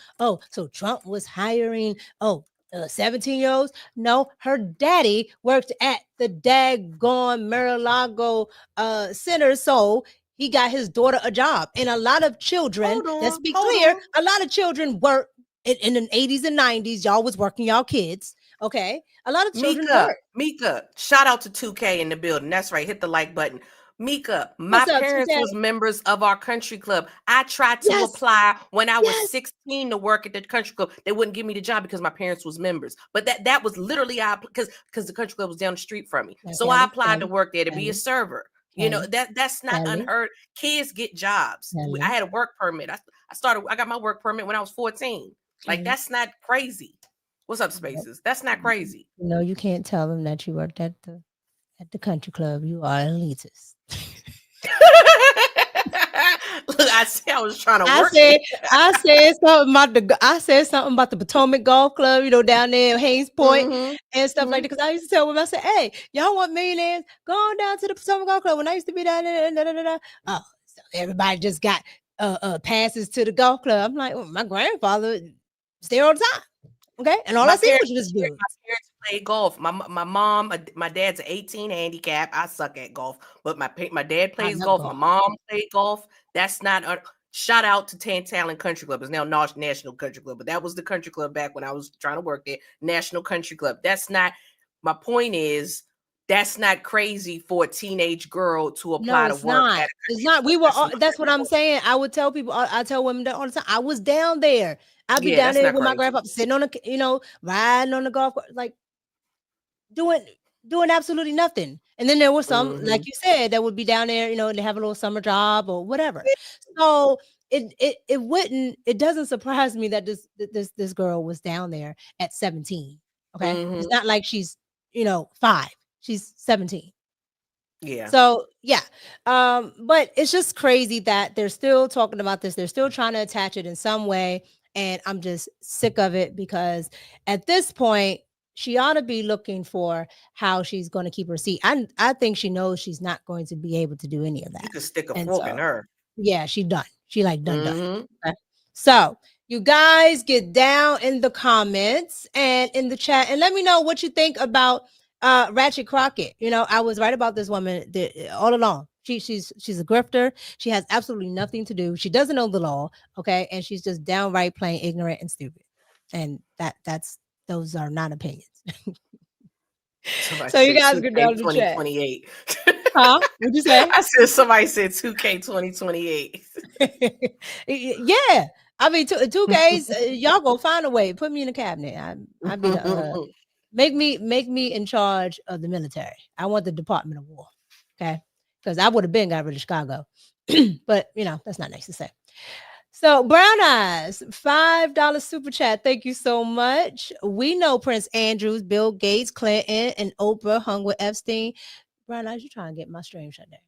so Trump was hiring 17-year-olds. No, her daddy worked at the daggone Mar-a-Lago center, so he got his daughter a job. And a lot of children, let's be clear, a lot of children work in the 80s and 90s. Y'all was working y'all kids. Okay. A lot of children work. Mika, shout out to 2K in the building. That's right. Hit the like button. Mika, my parents 2K? was members of our country club. I tried to apply when I was 16 to work at the country club. They wouldn't give me the job because my parents was members. But that was literally because the country club was down the street from me. So I applied to work there to be a server. You know, that's not unheard. Kids get jobs. I had a work permit. I got my work permit when I was 14. Like, that's not crazy. What's up, Spaces? That's not crazy. No, you can't tell them that you worked at the country club. You are elitist. Look, I said I was trying to work. I said something about the Potomac Golf Club, down there in Haynes Point and stuff like that. Because I used to tell them, I said, hey, y'all want millionaires? Go on down to the Potomac Golf Club. When I used to be down there, oh, so everybody just got passes to the golf club. I'm like, my grandfather was there all the time. Okay, and all I see was just good. My parents played golf. My mom, my dad's an 18 handicap. I suck at golf, but my dad plays golf. My mom played golf. That's not a shout out to Tantalent Country Club. It's now National Country Club, but that was the country club back when I was trying to work there. National Country Club. That's not my point. Is that's not crazy for a teenage girl to apply to work. It's not. We were. That's what I'm saying. I would tell people. I tell women that all the time. I was down there. I'd be down there with my grandpa, sitting on riding on the golf course, like doing absolutely nothing. And then there was some, like you said, that would be down there, they have a little summer job or whatever. So it doesn't surprise me that this girl was down there at 17. Okay, it's not like she's 5. She's 17. Yeah. So yeah, but it's just crazy that they're still talking about this. They're still trying to attach it in some way. And I'm just sick of it because at this point, she ought to be looking for how she's going to keep her seat. I think she knows she's not going to be able to do any of that. You could stick a fork in her. Yeah, she done. She done. Okay? So you guys get down in the comments and in the chat and let me know what you think about Ratchet Crockett. I was right about this woman all along. She's a grifter. She has absolutely nothing to do. She doesn't know the law. Okay. And she's just downright plain ignorant and stupid. And those are not opinions. So you guys get down to the chat. 2028. Huh? What'd you say? I said somebody said 2K 2028. Yeah. I mean, 2Ks, y'all gonna find a way. Put me in the cabinet. I'd be make me in charge of the military. I want the Department of War. Okay. Because I would have got rid of Chicago. But, that's not nice to say. So, Brown Eyes, $5 super chat. Thank you so much. We know Prince Andrews, Bill Gates, Clinton, and Oprah hung with Epstein. Brown Eyes, you're trying to get my stream shut down.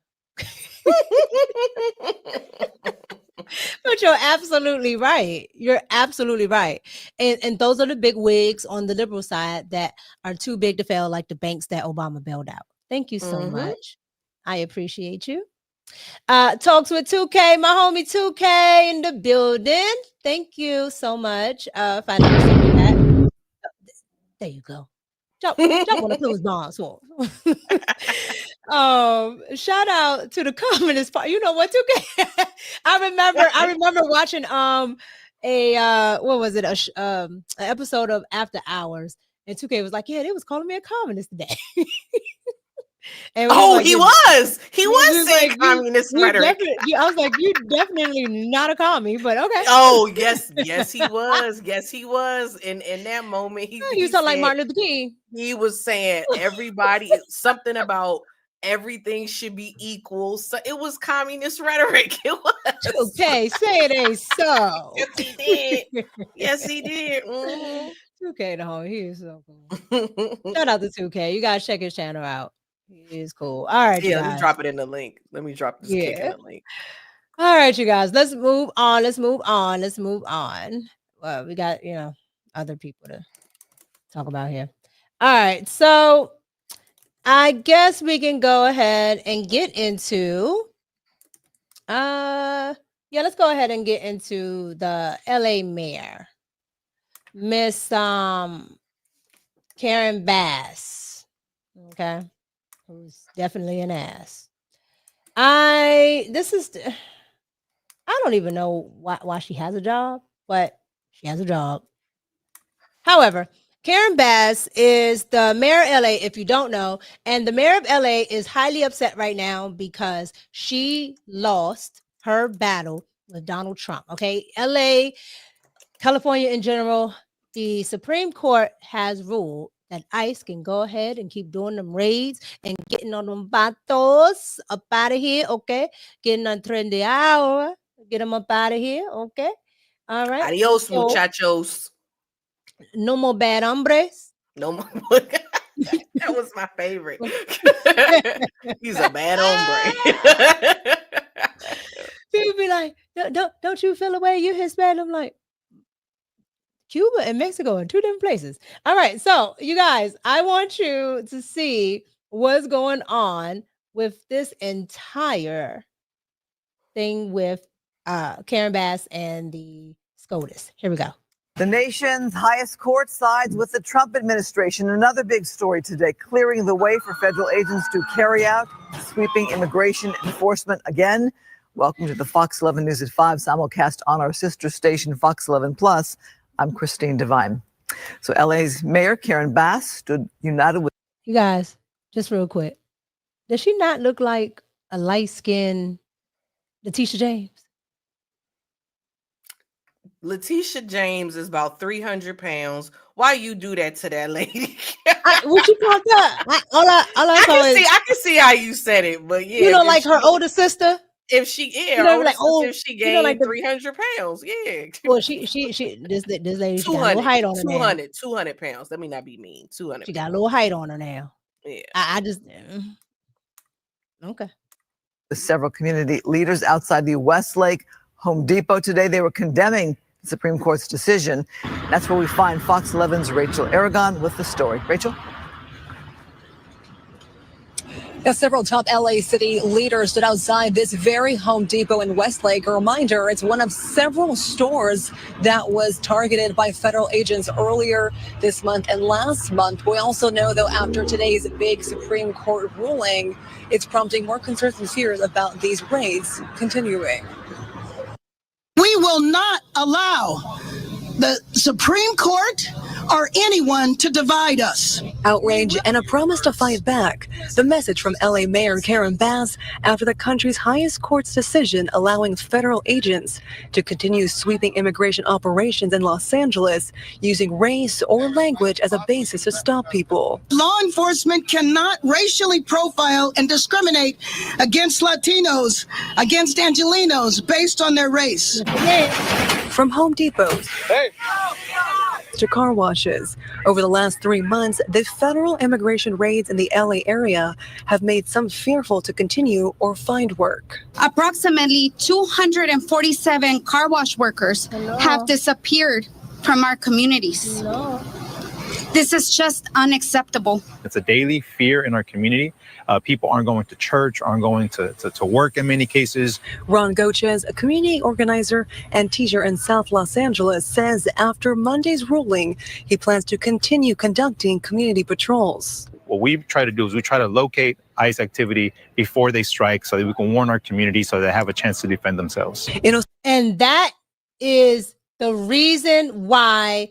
But you're absolutely right. You're absolutely right. And those are the big wigs on the liberal side that are too big to fail, like the banks that Obama bailed out. Thank you so much. I appreciate you. Talks with 2K, my homie 2K in the building. Thank you so much. $5 there you go. Jump on the clues bombs. Shout out to the Communist Party. You know what, 2K? I remember watching what was it? An episode of After Hours, and 2K was like, yeah, they was calling me a communist today. And he was saying communist rhetoric. I was like, you definitely not a commie, but okay. Oh yes, he was. Yes, he was. In that moment, he sound like Martin Luther King. He was saying everybody something about everything should be equal. So it was communist rhetoric. It was. Okay, say it ain't so. Yes, he did. Yes, he did. 2K the home. He is so cool. Shout out to 2K. You guys check his channel out. He is cool. All right, Yeah, you let me guys. drop it in the link. Let me drop this kick in the link. All right, you guys. Let's move on. Let's move on. Let's move on. Well, we got, other people to talk about here. All right. So I guess we can go ahead and get into let's go ahead and get into the LA mayor, Miss Karen Bass. Okay. Who's definitely an ass. I don't even know why she has a job, but she has a job. However, Karen Bass is the mayor of LA, if you don't know, and the mayor of LA is highly upset right now because she lost her battle with Donald Trump. Okay, LA, California in general, the Supreme Court has ruled that ICE can go ahead and keep doing them raids and getting on them vatos up out of here, okay? Getting on trendy hour, get them up out of here, okay? All right. Adios, muchachos. No more bad hombres. No more. That was my favorite. He's a bad hombre. People be like, don't you feel away? You Hispanic. I'm like, Cuba and Mexico are two different places. All right. So you guys, I want you to see what's going on with this entire thing with Karen Bass and the SCOTUS. Here we go. The nation's highest court sides with the Trump administration. Another big story today, clearing the way for federal agents to carry out sweeping immigration enforcement again. Welcome to the Fox 11 News at 5 simulcast on our sister station, Fox 11 Plus. I'm Christine Devine. So LA's Mayor Karen Bass stood united with... You guys, just real quick. Does she not look like a light-skinned Letitia James? Letitia James is about 300 pounds. Why you do that to that lady? What you call that? I can see how you said it, but yeah. Like her older sister? If she if she gained 300 pounds, yeah. Well, this lady, she got a little height on her 200 pounds. Let me not be mean. 200. She got a little height on her now. Yeah. I just okay. Several community leaders outside the Westlake Home Depot today. They were condemning the Supreme Court's decision. That's where we find Fox 11's Rachel Aragon with the story. Rachel? Several top LA city leaders stood outside this very Home Depot in Westlake. A reminder, it's one of several stores that was targeted by federal agents earlier this month and last month. We also know, though, after today's big Supreme Court ruling, it's prompting more concerns and fears about these raids continuing. We will not allow the Supreme Court or anyone to divide us. Outrage and a promise to fight back. The message from LA Mayor Karen Bass after the country's highest court's decision allowing federal agents to continue sweeping immigration operations in Los Angeles using race or language as a basis to stop people. Law enforcement cannot racially profile and discriminate against Latinos, against Angelenos based on their race. From Home Depots to car washes. Over the last 3 months, the federal immigration raids in the LA area have made some fearful to continue or find work. Approximately 247 car wash workers have disappeared from our communities. This is just unacceptable. It's a daily fear in our community. People aren't going to church, aren't going to work in many cases. Ron Goches, a community organizer and teacher in South Los Angeles, says after Monday's ruling, he plans to continue conducting community patrols. What we try to do is we try to locate ICE activity before they strike so that we can warn our community so they have a chance to defend themselves. And that is the reason why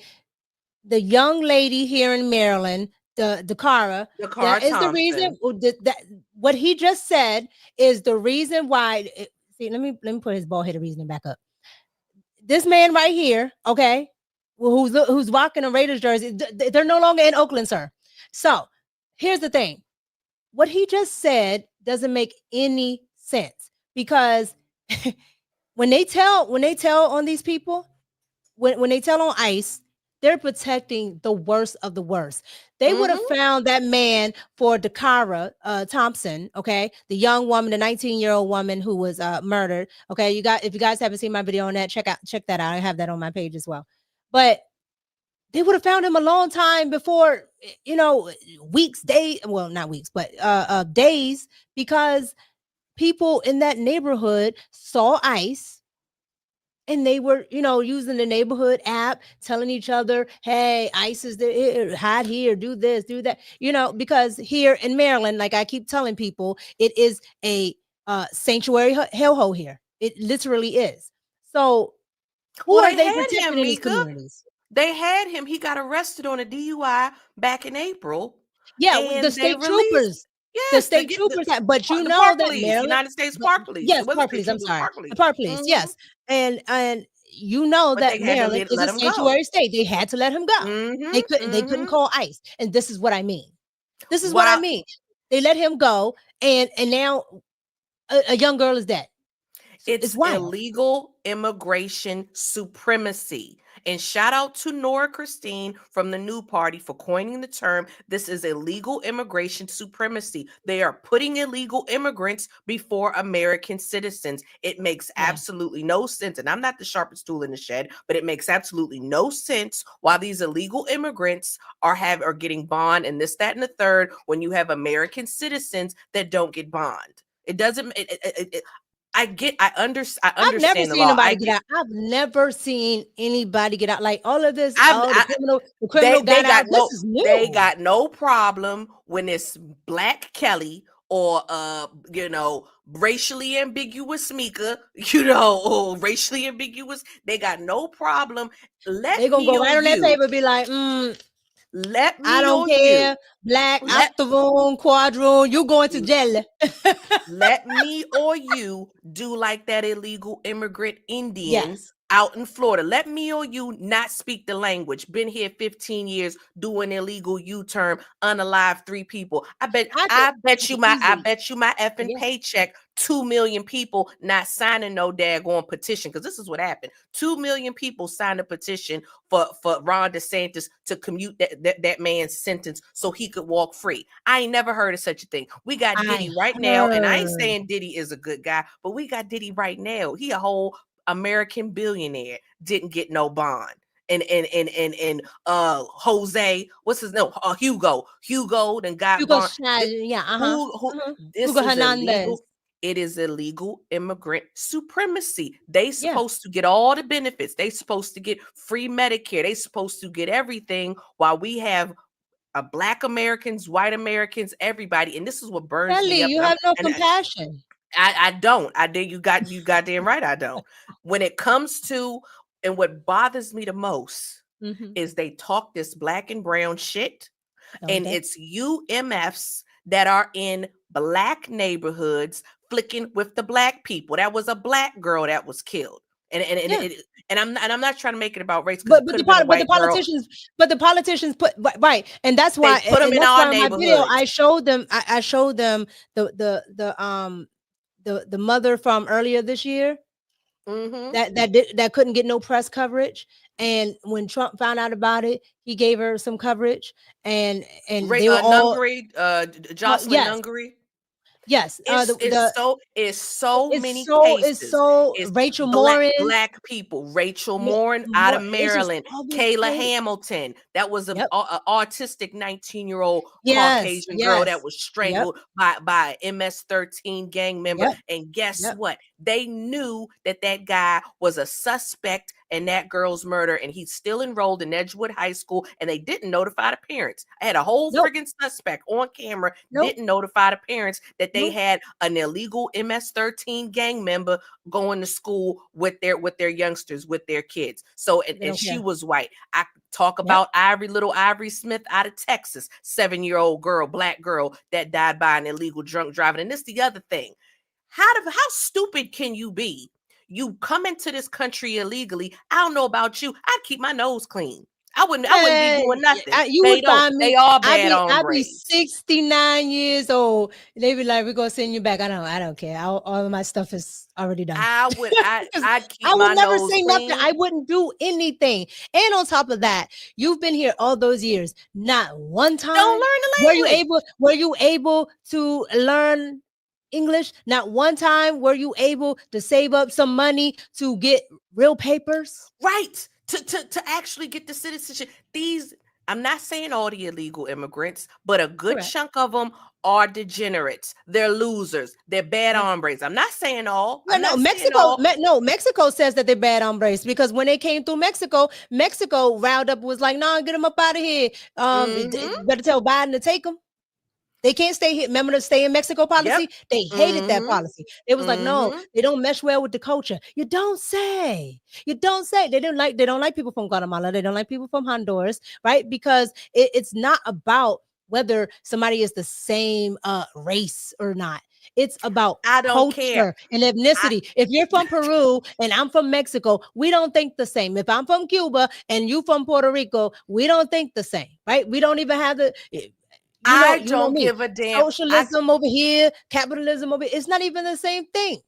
the young lady here in Maryland, the Cara that is the reason that what he just said is the reason why. See, let me put his bald headed reasoning back up. This man right here, okay, who's rocking a Raiders jersey, they're no longer in Oakland, sir. So here's the thing: what he just said doesn't make any sense, because when they tell on these people, when they tell on ICE, they're protecting the worst of the worst. They would have found that man for Dakara Thompson, okay, the young woman, the 19-year-old woman who was murdered. Okay, if you guys haven't seen my video on that, check that out. I have that on my page as well. But they would have found him a long time before, weeks, days. Well, not weeks, but days, because people in that neighborhood saw ICE. And they were, using the neighborhood app, telling each other, hey, ICE is there, hide here, do this, do that, because here in Maryland, like I keep telling people, it is a sanctuary hellhole here. It literally is. So who are they protecting in these communities? They had him. He got arrested on a DUI back in April. Yeah, the state troopers. Yes, the state troopers, but the that police, Maryland, United States Park Police. Yes, Park Police. I'm sorry, the Park Police. Yes, and that Maryland is a sanctuary state. They had to let him go. They couldn't call ICE, and this is what I mean. They let him go, and now a young girl is dead. It's illegal immigration supremacy. And shout out to Nora Christine from the New Party for coining the term. This is illegal immigration supremacy. They are putting illegal immigrants before American citizens. It makes absolutely no sense. And I'm not the sharpest tool in the shed, but it makes absolutely no sense why these illegal immigrants are getting bond and this, that, and the third, when you have American citizens that don't get bond. It doesn't. I understand. I've never seen nobody get out. I've never seen anybody get out. Like all of this, the criminal got out. This is new. They got no problem when it's Black Kelly or racially ambiguous Mika, or racially ambiguous. They got no they gonna go right on that table and be like, I don't care. Black, octagon, quadroon, you going to jail. Let me or you do like that illegal immigrant Indian out in Florida. Let me or you not speak the language. Been here 15 years doing illegal U-turn, unalive 3 people. I bet you my effing paycheck. 2 million people not signing no daggone petition, because this is what happened. 2 million people signed a petition for Ron DeSantis to commute that man's sentence so he could walk free. I ain't never heard of such a thing. We got Diddy right now, and I ain't saying Diddy is a good guy, but we got Diddy right now. He a whole American billionaire, didn't get no bond. And Jose, what's his name? Hugo then got Hugo bond. Hugo Hernandez. It is illegal immigrant supremacy. They supposed to get all the benefits. They supposed to get free Medicare. They supposed to get everything, while we have Black Americans, white Americans, everybody. And this is what burns me up. You have no compassion. I don't. You goddamn right I don't. When it comes to, and what bothers me the most is they talk this black and brown shit, and it's UMFs that are in Black neighborhoods flicking with the Black people. That was a Black girl that was killed. And I'm not trying to make it about race, but the politicians put right, and that's why they put them in our neighborhood. I showed them the mother from earlier this year that couldn't get no press coverage, and when Trump found out about it, he gave her some coverage, and they were all JASMINE Nungary. Yes, it's so many cases. It's Rachel Morin, Black people. Rachel Morin out of Maryland. Kayla Hamilton, that was an autistic 19-year-old Caucasian girl that was strangled by an MS-13 gang member. And guess what? They knew that guy was a suspect in that girl's murder, and he's still enrolled in Edgewood High School, and they didn't notify the parents. I had a whole friggin' suspect on camera, didn't notify the parents that they had an illegal MS-13 gang member going to school with their youngsters, with their kids. So, and she was white. I talk about little Ivory Smith out of Texas, 7-year-old girl, Black girl that died by an illegal drunk driving. And this is the other thing. How stupid can you be? You come into this country illegally. I don't know about you. I'd keep my nose clean. I wouldn't be doing nothing. You would find me. They all bad I'd be hombres. 69 years old. They be like, "We're gonna send you back." I don't care. All of my stuff is already done. I'd keep I my would never nose say clean. nothing. I wouldn't do anything. And on top of that, you've been here all those years. Not one time Don't learn the language. were you able to learn English? Not one time were you able to save up some money to get real papers? Right. To actually get the citizenship. I'm not saying all the illegal immigrants, but a good chunk of them are degenerates. They're losers. They're bad hombres. I'm not saying all. Mexico says that they're bad hombres because when they came through Mexico riled up, was like, "No, get them up out of here. Better tell Biden to take them. They can't stay here." Remember the stay in Mexico policy? Yep. They hated that policy. It was like, no, they don't mesh well with the culture. You don't say. They don't like people from Guatemala. They don't like people from Honduras, right? Because it's not about whether somebody is the same race or not. It's about culture and ethnicity. If you're from Peru and I'm from Mexico, we don't think the same. If I'm from Cuba and you from Puerto Rico, we don't think the same, right? We don't even have the... I don't give a damn. Socialism over here, capitalism over here. It's not even the same thing.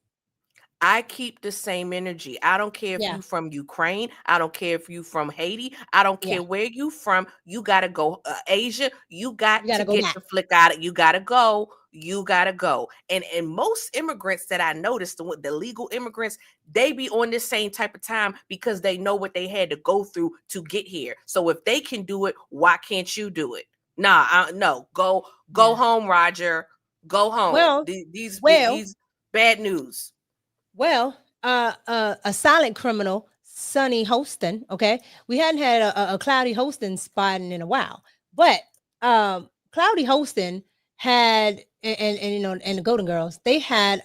I keep the same energy. I don't care if you from Ukraine. I don't care if you from Haiti. I don't care where you from. You gotta go. Asia. You got to get the flick out of. You gotta go. You gotta go. And most immigrants that I noticed, the legal immigrants, they be on this same type of time because they know what they had to go through to get here. So if they can do it, why can't you do it? No. Go home, Roger. Go home. Well, these bad news. Well, a silent criminal, Sonny Hostin. Okay, we hadn't had a Cloudy Hostin spotting in a while, but Cloudy Hostin had and the Golden Girls, they had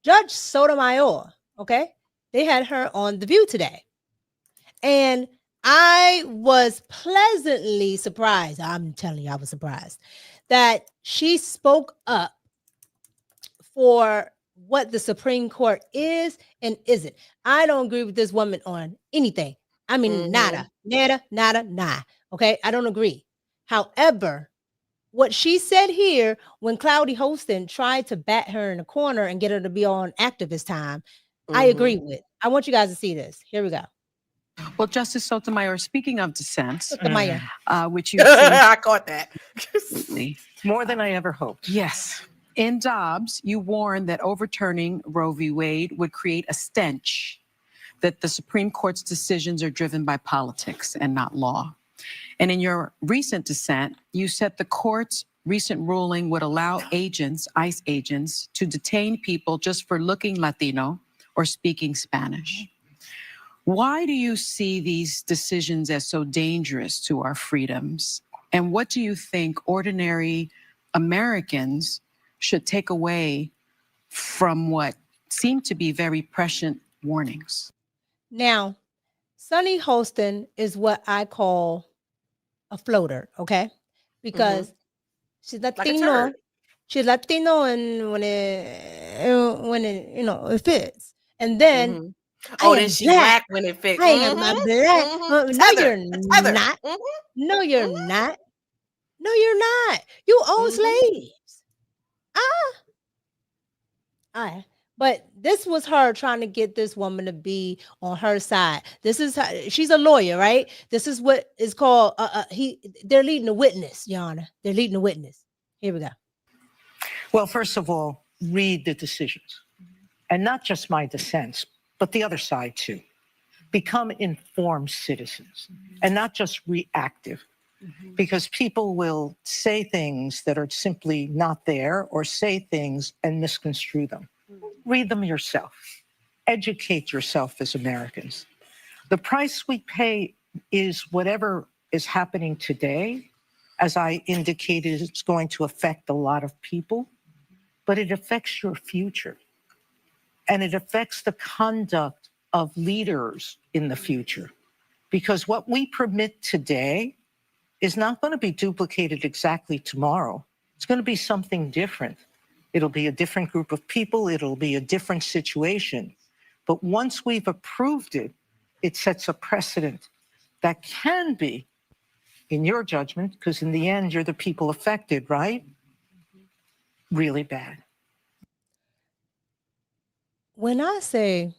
Judge Sotomayor. Okay, they had her on The View today, and I was pleasantly surprised. I'm telling you, I was surprised that she spoke up for what the Supreme Court is and isn't. I don't agree with this woman on anything. I mean, nada. Okay, I don't agree. However, what she said here when Cloudy Hostin tried to bat her in the corner and get her to be on activist time, I agree with. I want you guys to see this. Here we go. Well, Justice Sotomayor, speaking of dissent, Sotomayor. Which you I caught that. More than I ever hoped. Yes. In Dobbs, you warned that overturning Roe v. Wade would create a stench, that the Supreme Court's decisions are driven by politics and not law. And in your recent dissent, you said the court's recent ruling would allow agents, ICE agents, to detain people just for looking Latino or speaking Spanish. Why do you see these decisions as so dangerous to our freedoms? And what do you think ordinary Americans should take away from what seem to be very prescient warnings? Now, Sonny Hostin is what I call a floater, okay? Because she's Latino. Like she's Latino, and when it fits. And then then she's black when it fits. I am a black. No, you're not. No, you're not. No, you're not. You own slaves. But this was her trying to get this woman to be on her side. This is she's a lawyer, right? This is what is called they're leading the witness, Your Honor. They're leading the witness. Here we go. Well, first of all, read the decisions. And not just my dissents, but the other side too. Become informed citizens and not just reactive. Because people will say things that are simply not there or say things and misconstrue them. Read them yourself. Educate yourself as Americans. The price we pay is whatever is happening today. As I indicated, it's going to affect a lot of people, but it affects your future. And it affects the conduct of leaders in the future. Because what we permit today is not going to be duplicated exactly tomorrow. It's going to be something different. It'll be a different group of people. It'll be a different situation. But once we've approved it, it sets a precedent that can be, in your judgment, because in the end, you're the people affected, right? Really bad. When I say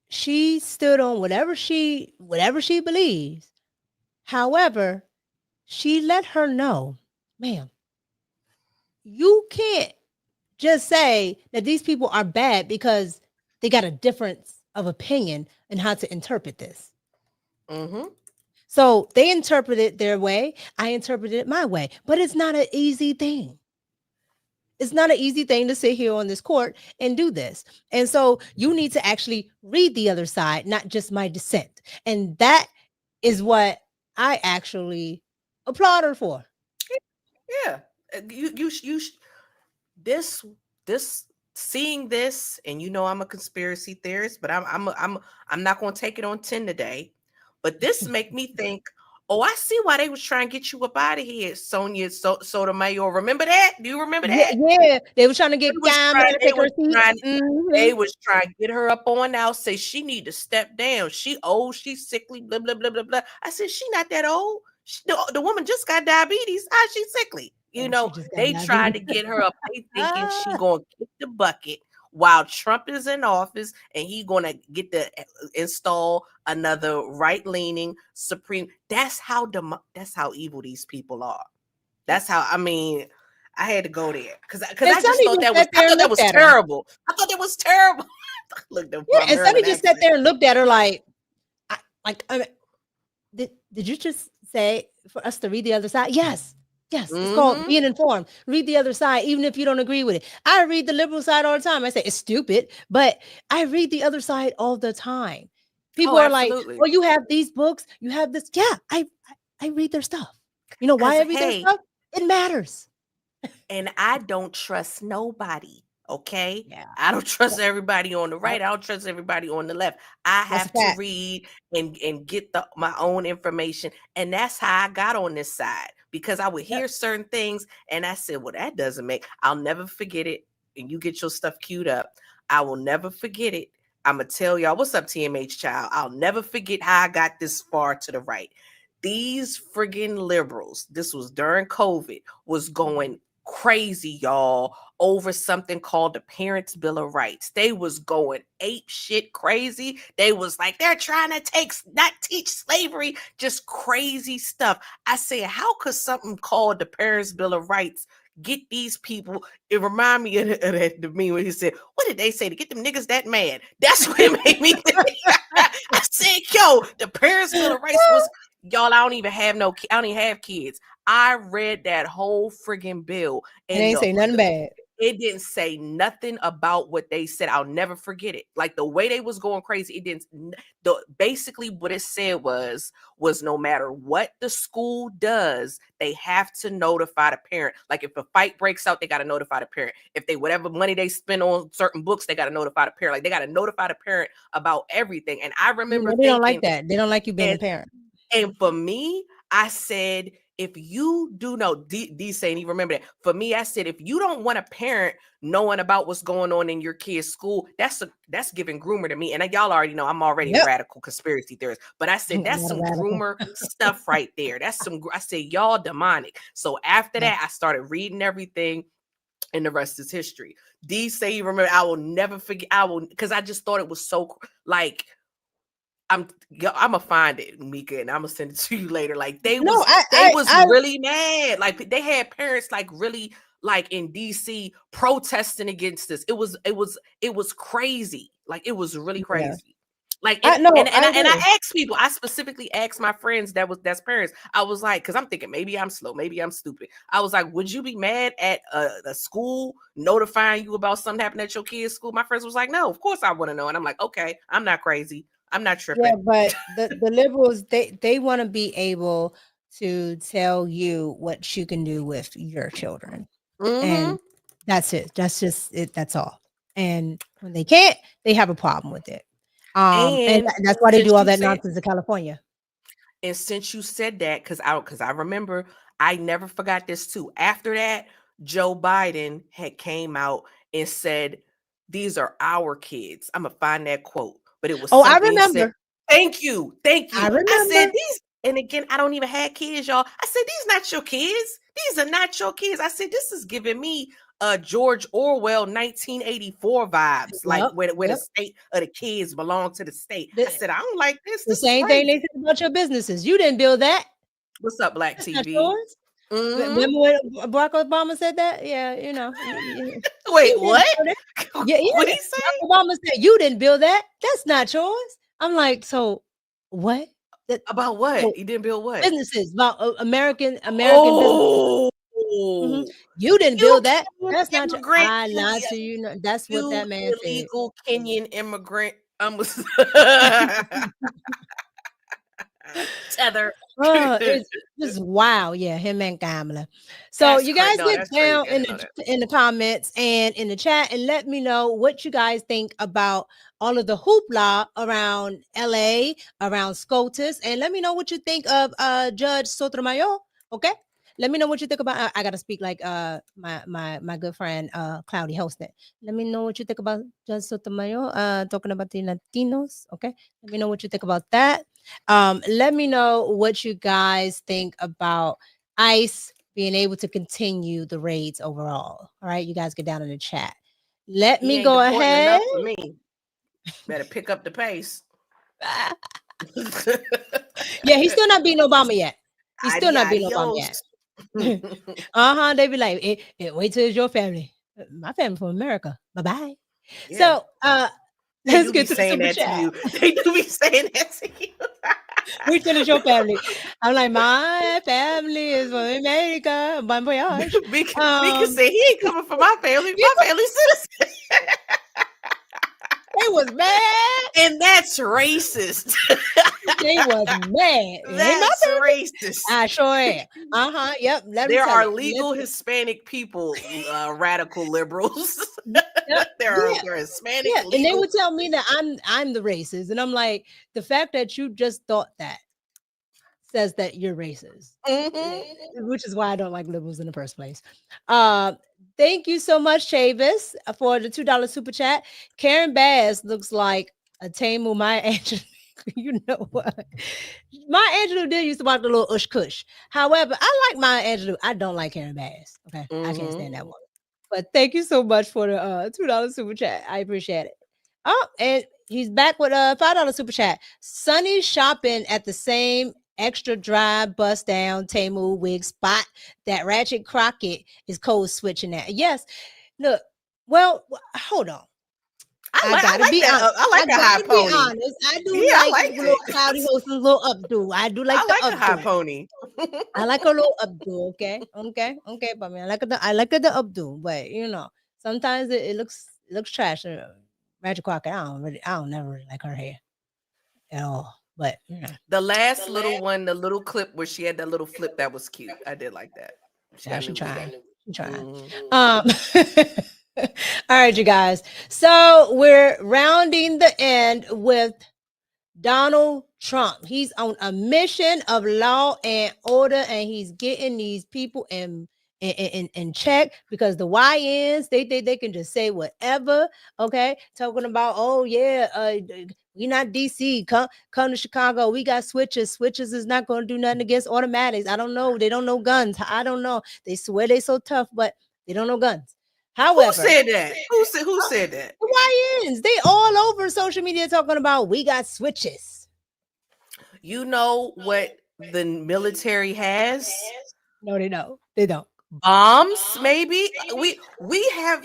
she stood on whatever she believes, however, she let her know, ma'am, you can't just say that these people are bad because they got a difference of opinion in how to interpret this. So they interpret it their way. I interpreted it my way, but it's not an easy thing. It's not an easy thing to sit here on this court and do this. And so you need to actually read the other side, not just my dissent. And that is what I actually applaud her for. Yeah. This seeing this, and you know I'm a conspiracy theorist, but I'm not going to take it on 10 today. But this make me think, oh, I see why they was trying to get you up out of here, Sonia Sotomayor. Remember that? Do you remember that? Yeah, they were trying to get They was trying to get her up on out, say she need to step down. She old, she's sickly, blah, blah, blah, blah, blah. I said, she not that old. The woman just got diabetes. How she sickly? You know, they tried to get her up. They thinking she gonna kick the bucket while Trump is in office, and he gonna get to install another right-leaning Supreme. That's how evil these people are. That's how, I mean, I had to go there because I just thought that was terrible. I thought that was terrible. Looked up. Yeah, and Sonny just sat there and looked at her like, did you just say for us to read the other side? Yes. Yes, it's called being informed. Read the other side, even if you don't agree with it. I read the liberal side all the time. I say it's stupid, but I read the other side all the time. People are like, "Oh, you have these books, you have this." Yeah, I read their stuff. You know why I read their stuff? It matters. And I don't trust nobody. Okay, I don't trust everybody on the right. I don't trust everybody on the left. I have to read and get my own information, and that's how I got on this side. Because I would hear certain things and I said, well, that doesn't make, I'll never forget it. And you get your stuff queued up. I will never forget it. I'm going to tell y'all, what's up, TMH child? I'll never forget how I got this far to the right. These friggin' liberals, this was during COVID, was going crazy, y'all, over something called the Parents' Bill of Rights. They was going ape shit crazy. They was like, they're trying to not teach slavery, just crazy stuff. I said, how could something called the Parents' Bill of Rights get these people? It remind me of the meme where he said, what did they say to get them niggas that mad? That's what it made me think. I said, yo, the Parents' Bill of Rights was, y'all, I don't even have kids. I read that whole friggin' bill. And they ain't say nothing bad. It didn't say nothing about what they said. I'll never forget it. Like the way they was going crazy, it didn't. Basically, what it said was no matter what the school does, they have to notify the parent. Like if a fight breaks out, they got to notify the parent. If they whatever money they spend on certain books, they got to notify the parent. Like they got to notify the parent about everything. And I remember they don't like that. They don't like you being a parent. And for me, I said, if you do know, D saying, you remember that. For me, I said, if you don't want a parent knowing about what's going on in your kid's school, that's giving groomer to me. And y'all already know I'm already a radical conspiracy theorist. But I said, that's some groomer stuff right there. I said, y'all demonic. So after that, I started reading everything. And the rest is history. D say, you remember, I will never forget. Because I just thought it was so like, I'm gonna find it, Mika, and I'm gonna send it to you later. Like they was really mad. Like they had parents like really like in DC protesting against this. It was crazy. Like it was really crazy. Yeah. Like I asked people. I specifically asked my friends that's parents. I was like, because I'm thinking maybe I'm slow, maybe I'm stupid. I was like, would you be mad at a school notifying you about something happened at your kid's school? My friends was like, no, of course I want to know. And I'm like, okay, I'm not crazy. I'm not tripping. Yeah, but the liberals, they want to be able to tell you what you can do with your children. And that's it. That's just it. That's all. And when they can't, they have a problem with it. And that's why they do all that nonsense in California. And since you said that, because I remember, I never forgot this too. After that, Joe Biden had came out and said, these are our kids. I'm gonna find that quote. But it was I remember. Thank you. Thank you. I remember. I said these, and again, I don't even have kids, y'all. I said, these not your kids. These are not your kids. I said, this is giving me George Orwell 1984 vibes, like where the state of the kids belong to the state. I said, I don't like this. The This same is thing crazy. they said about your businesses. You didn't build that. What's up, Black That's not TV? yours. Mhm. Remember when Barack Obama said that? Yeah, you know. Wait, what? Yeah, What did he say? Barack Obama said you didn't build that. That's not yours. I'm like, so what? About what? You didn't build what? Businesses about American businesses. Oh, You didn't build that. That's not your. immigrant. I lied to you. No, that's what that man said. Illegal Kenyan immigrant. Tether. It's just wow. Yeah, him and Kamala. So That's you guys crazy. No, get that's crazy. down I didn't know that. in the comments and in the chat and let me know what you guys think about all of the hoopla around LA, around SCOTUS, and let me know what you think of Judge Sotomayor. Okay. Let me know what you think about. I gotta speak like my good friend Cloudy Hosted. Let me know what you think about Judge Sotomayor talking about the Latinos. Okay, let me know what you think about that. Let me know what you guys think about ICE being able to continue the raids overall. All right, you guys get down in the chat. Let He me ain't go deporting ahead. enough for me. Better pick up the pace. Yeah, he's still not beating Obama yet. He's still not beating Obama Adios. yet. They be like, wait till it's your family. My family from America. Bye-bye. Yeah. So They let's do get be to the saying super that chat. to you. They do be saying that to you. Wait till it's your family. I'm like, my family is from America. Bon voyage. Mika said he ain't coming for my family. My family's citizen. They was mad. And that's racist. They was mad. That's racist. I sure am. Yep. Let me There tell are you. legal Hispanic people, radical liberals. Yep. There are Hispanic Yeah, legal. and they would tell me that I'm the racist, and I'm like, the fact that you just thought that says that you're racist, which is why I don't like liberals in the first place. Thank you so much, Chavis, for the $2 super chat. Karen Bass looks like a Tamu Maya Angelou. You know what? Maya Angelou did used to watch the little Ush Kush. However, I like Maya Angelou. I don't like Karen Bass. Okay, I can't stand that one. But thank you so much for the $2 super chat. I appreciate it. Oh, and he's back with a $5 super chat. Sunny shopping at the same extra dry bust down Tamu wig spot that Ratchet Crockett is code switching at. Yes. Look, well, hold on. I gotta be honest. I like a high pony. Honest. I do I like little Cloudy Host and little updo. I do like I like the a high updo. pony. I like a little updo. Okay, but man, I like the updo. But you know, sometimes it looks trash. Magic Crockett, I don't never really like her hair at all. But you know, The last little one, the little clip where she had that little flip, that was cute. I did like that. She trying. All right, you guys. So we're rounding the end with Donald Trump. He's on a mission of law and order, and he's getting these people in check because the YNs they can just say whatever. Okay, talking about we not DC. Come to Chicago. We got switches. Switches is not going to do nothing against automatics. I don't know. They don't know guns. I don't know. They swear they so tough, but they don't know guns. However, who said that? Who said that? The YNs, they all over social media talking about we got switches. You know what the military has? No, they don't. They don't. Bombs, maybe. I hear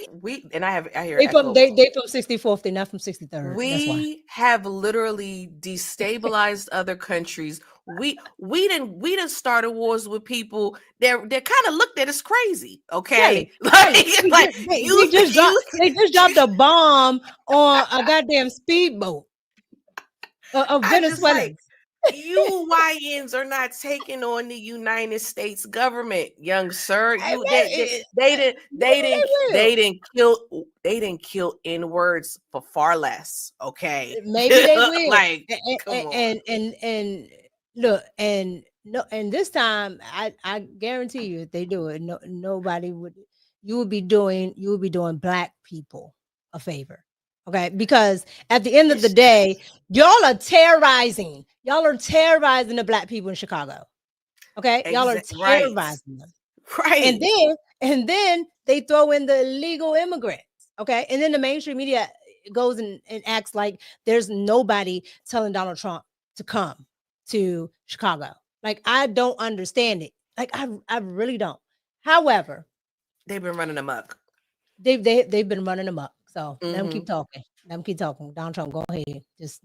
they echo. They from 64th, they're not from 63rd. We have literally destabilized other countries. We didn't started wars with people that kind of looked at us crazy. Okay, they just dropped a bomb on a goddamn speedboat of Venezuela. You YNs are not taking on the United States government, young sir. They didn't kill N-words for far less. Okay, maybe they will. Come on. And look, and no, and this time I guarantee you, if they do it, nobody would. You would be doing Black people a favor. Okay, because at the end of the day, y'all are terrorizing. Y'all are terrorizing the black people in Chicago. Okay, y'all are terrorizing them. Right. And then they throw in the illegal immigrants. Okay, and then the mainstream media goes and acts like there's nobody telling Donald Trump to come to Chicago. Like, I don't understand it. Like, I really don't. However, they've been running amok. They've been running amok. So let them keep talking. Let them keep talking. Donald Trump, go ahead. Just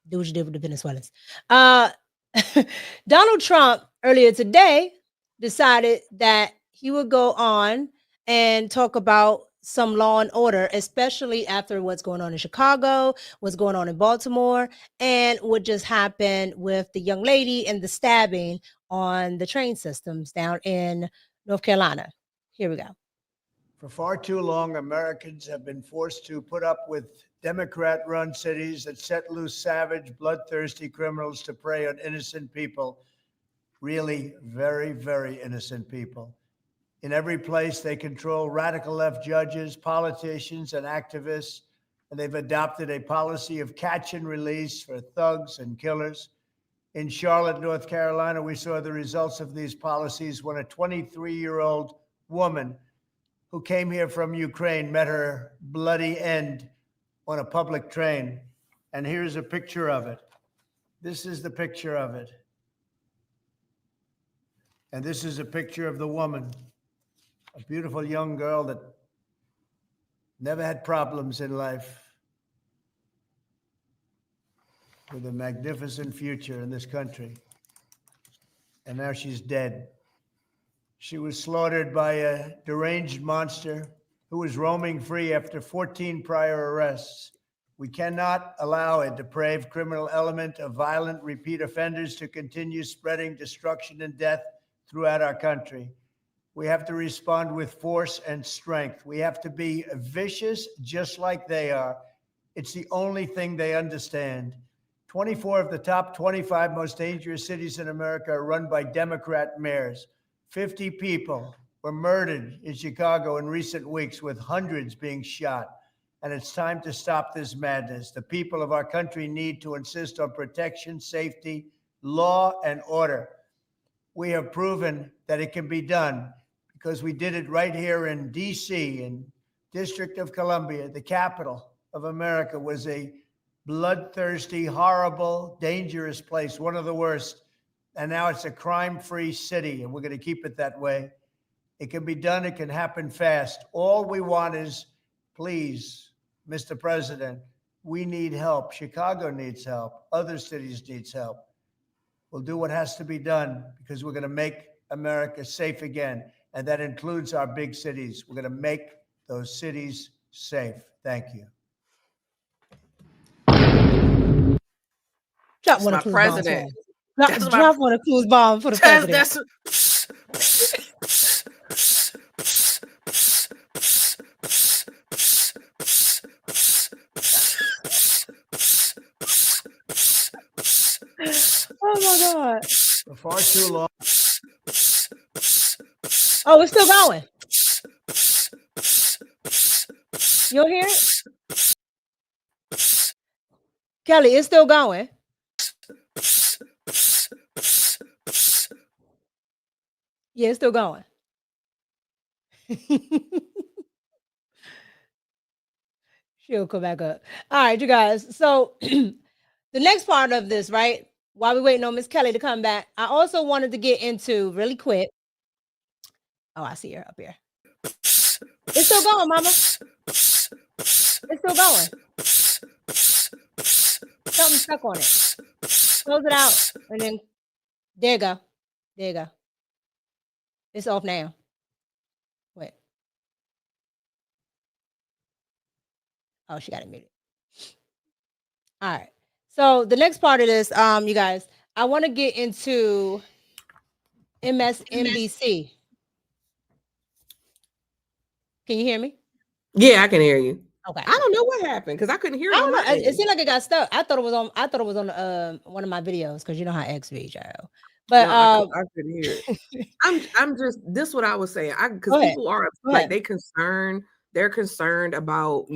do what you did with the Venezuelans. Donald Trump earlier today decided that he would go on and talk about some law and order, especially after what's going on in Chicago, what's going on in Baltimore, and what just happened with the young lady and the stabbing on the train systems down in North Carolina. Here we go. For far too long, Americans have been forced to put up with Democrat-run cities that set loose savage, bloodthirsty criminals to prey on innocent people, really very, very innocent people. In every place, they control radical left judges, politicians, and activists, and they've adopted a policy of catch and release for thugs and killers. In Charlotte, North Carolina, we saw the results of these policies when a 23-year-old woman who came here from Ukraine met her bloody end on a public train. And here's a picture of it. This is the picture of it. And this is a picture of the woman, a beautiful young girl that never had problems in life, with a magnificent future in this country. And now she's dead. She was slaughtered by a deranged monster who was roaming free after 14 prior arrests. We cannot allow a depraved criminal element of violent repeat offenders to continue spreading destruction and death throughout our country. We have to respond with force and strength. We have to be vicious just like they are. It's the only thing they understand. 24 of the top 25 most dangerous cities in America are run by Democrat mayors. 50 people were murdered in Chicago in recent weeks, with hundreds being shot. And it's time to stop this madness. The people of our country need to insist on protection, safety, law, and order. We have proven that it can be done because we did it right here in D.C., in District of Columbia. The capital of America was a bloodthirsty, horrible, dangerous place, one of the worst. And now it's a crime-free city, and we're going to keep it that way. It can be done. It can happen fast. All we want is, please, Mr. President, we need help. Chicago needs help. Other cities need help. We'll do what has to be done because we're going to make America safe again, and that includes our big cities. We're going to make those cities safe. Thank you. Drop That's one my of Clues president. Drop one of Clues bomb for the president. Oh my God. For far too long. Oh, it's still going. You don't hear it? Kelly, it's still going. Yeah, it's still going. She'll come back up. All right, you guys. So the next part of this, right? While we're waiting on Miss Kelly to come back, I also wanted to get into really quick. Oh, I see her up here. It's still going, Mama. It's still going. Something stuck on it. Close it out. And then there you go. There you go. It's off now. Wait. Oh, she got it muted. All right. So the next part of this, you guys, I want to get into MSNBC. Can you hear me? Yeah, I can hear you. Okay. I don't know what happened because I couldn't hear it. I don't on know. my It end. seemed like it got stuck. I thought it was on one of my videos because you know how X be, child. But No, I couldn't hear it. I'm just this what I was saying. Because Go ahead. people are Go like ahead. they're concerned about,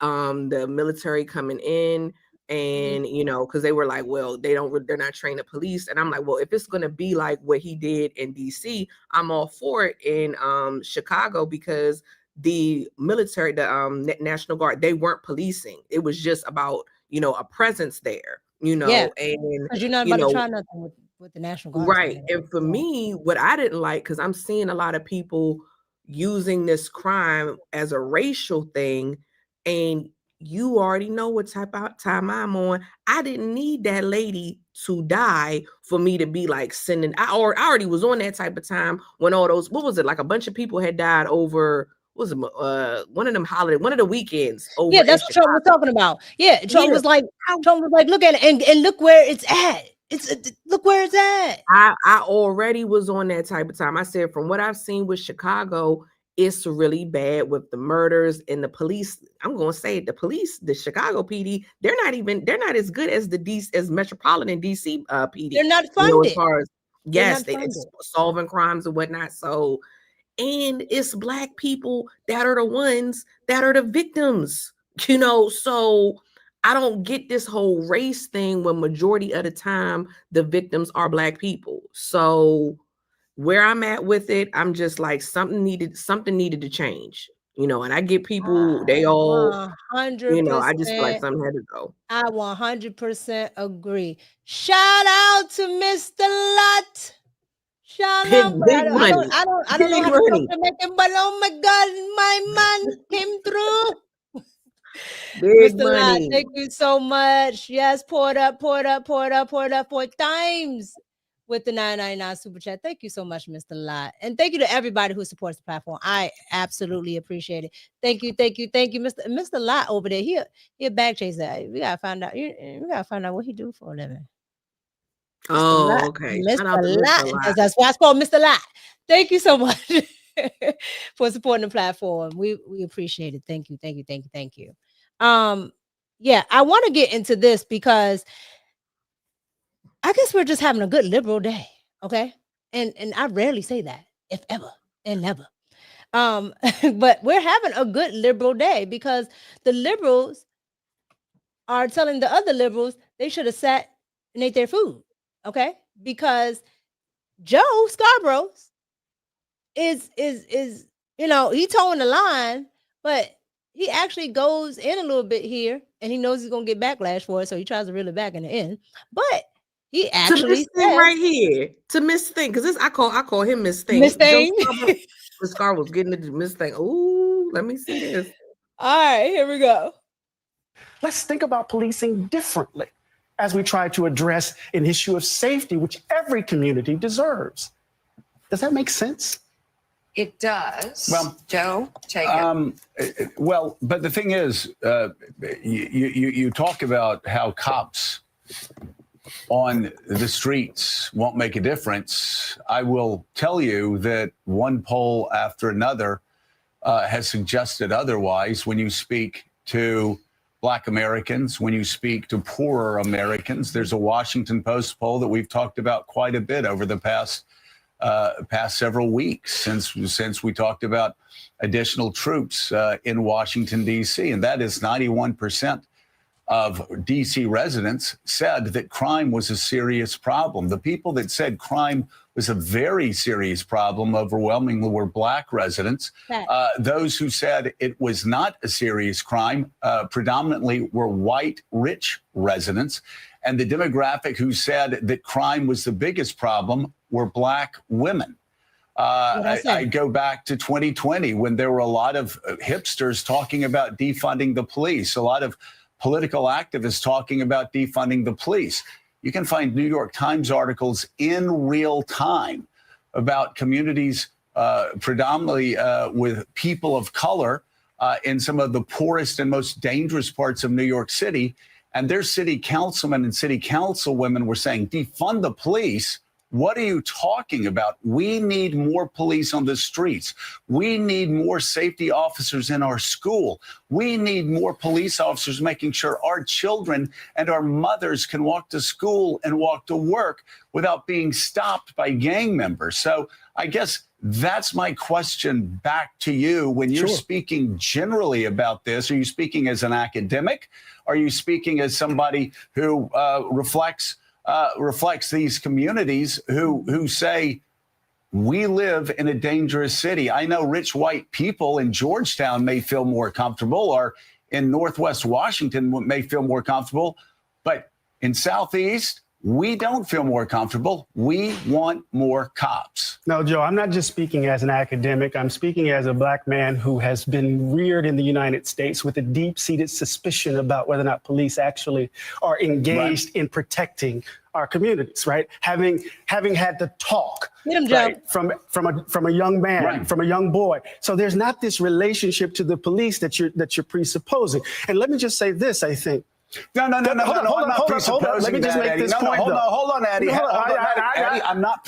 the military coming in, and because they were like, well, they're not trained to police, and I'm like, well, if it's gonna be like what he did in DC, I'm all for it in Chicago, because the military, the National Guard, they weren't policing. It was just about a presence there, and because you're not about to try nothing with the National Guard. right. And for me, what I didn't like, because I'm seeing a lot of people using this crime as a racial thing, and you already know what type of time I'm on. I didn't need that lady to die for me to be like sending. I already was on that type of time when all those, what was it, like a bunch of people had died over, what was it, one of them holiday, one of the weekends over. Yeah, that's what Trump was talking about. Yeah, Trump was like, look at it, and look where it's at. Look where it's at. I already was on that type of time. I said, from what I've seen with Chicago, it's really bad with the murders, and the police. I'm going to say the police, the Chicago PD, they're not as good as as Metropolitan DC PD. They're not funded. As far as, yes, it's solving crimes and whatnot. So, and it's Black people that are the ones that are the victims, so I don't get this whole race thing when majority of the time the victims are Black people. So where I'm at with it, I'm just like, something needed to change, and I get people, they all 100%. I just feel like something had to go. I 100% agree. Shout out to Mr. Lot. Shout out. Big money. I don't know how to make it, but oh my God, my man came through. Big Mr. Lot, money. thank you so much. Yes, poured up 4 times with the $9.99 super chat. Thank you so much, Mr. Lot. And thank you to everybody who supports the platform. I absolutely appreciate it. Thank you, Mr. Lot over there. He'll back chase that. We gotta find out. We gotta find out what he do for a living. Oh, okay. Mr. Lot. That's why it's called Mr. Lot. Thank you so much for supporting the platform. We appreciate it. Thank you. Yeah, I want to get into this because I guess we're just having a good liberal day, okay? And I rarely say that, if ever and never. But we're having a good liberal day because the liberals are telling the other liberals they should have sat and ate their food, okay? Because Joe Scarborough is he towing the line, but he actually goes in a little bit here, and he knows he's gonna get backlash for it, so he tries to reel it back in the end. But he actually says, right here to Miss Thing, because I call him Miss Thing. Miss Thing. Miss Scarborough's getting into Miss Thing. Ooh, let me see this. All right, here we go. Let's think about policing differently as we try to address an issue of safety, which every community deserves. Does that make sense? It does. Well, Joe, take it. Well, but the thing is, you talk about how cops on the streets won't make a difference. I will tell you that one poll after another has suggested otherwise. When you speak to Black Americans, when you speak to poorer Americans, there's a Washington Post poll that we've talked about quite a bit over the past several weeks since we talked about additional troops in Washington, D.C. And that is 91% of D.C. residents said that crime was a serious problem. The people that said crime was a very serious problem overwhelmingly were Black residents. Those who said it was not a serious crime predominantly were white, rich residents. And the demographic who said that crime was the biggest problem were Black women. I go back to 2020 when there were a lot of hipsters talking about defunding the police, a lot of political activists talking about defunding the police. You can find New York Times articles in real time about communities predominantly with people of color in some of the poorest and most dangerous parts of New York City. And their city councilmen and city councilwomen were saying, defund the police. What are you talking about? We need more police on the streets. We need more safety officers in our school. We need more police officers making sure our children and our mothers can walk to school and walk to work without being stopped by gang members. So I guess That's my question back to you. When you're speaking generally about this, are you speaking as an academic? Are you speaking as somebody who reflects these communities who say, we live in a dangerous city? I know rich white people in Georgetown may feel more comfortable, or in Northwest Washington may feel more comfortable, but in Southeast, we don't feel more comfortable. We want more cops. No, Joe, I'm not just speaking as an academic. I'm speaking as a Black man who has been reared in the United States with a deep-seated suspicion about whether or not police actually are engaged in protecting our communities, right? Having had the talk from a young man, from a young boy. So there's not this relationship to the police that you're presupposing. And let me just say this, I think. No, I'm not presupposing. Let me just make this point. Hold on, Eddie. Eddie, I'm not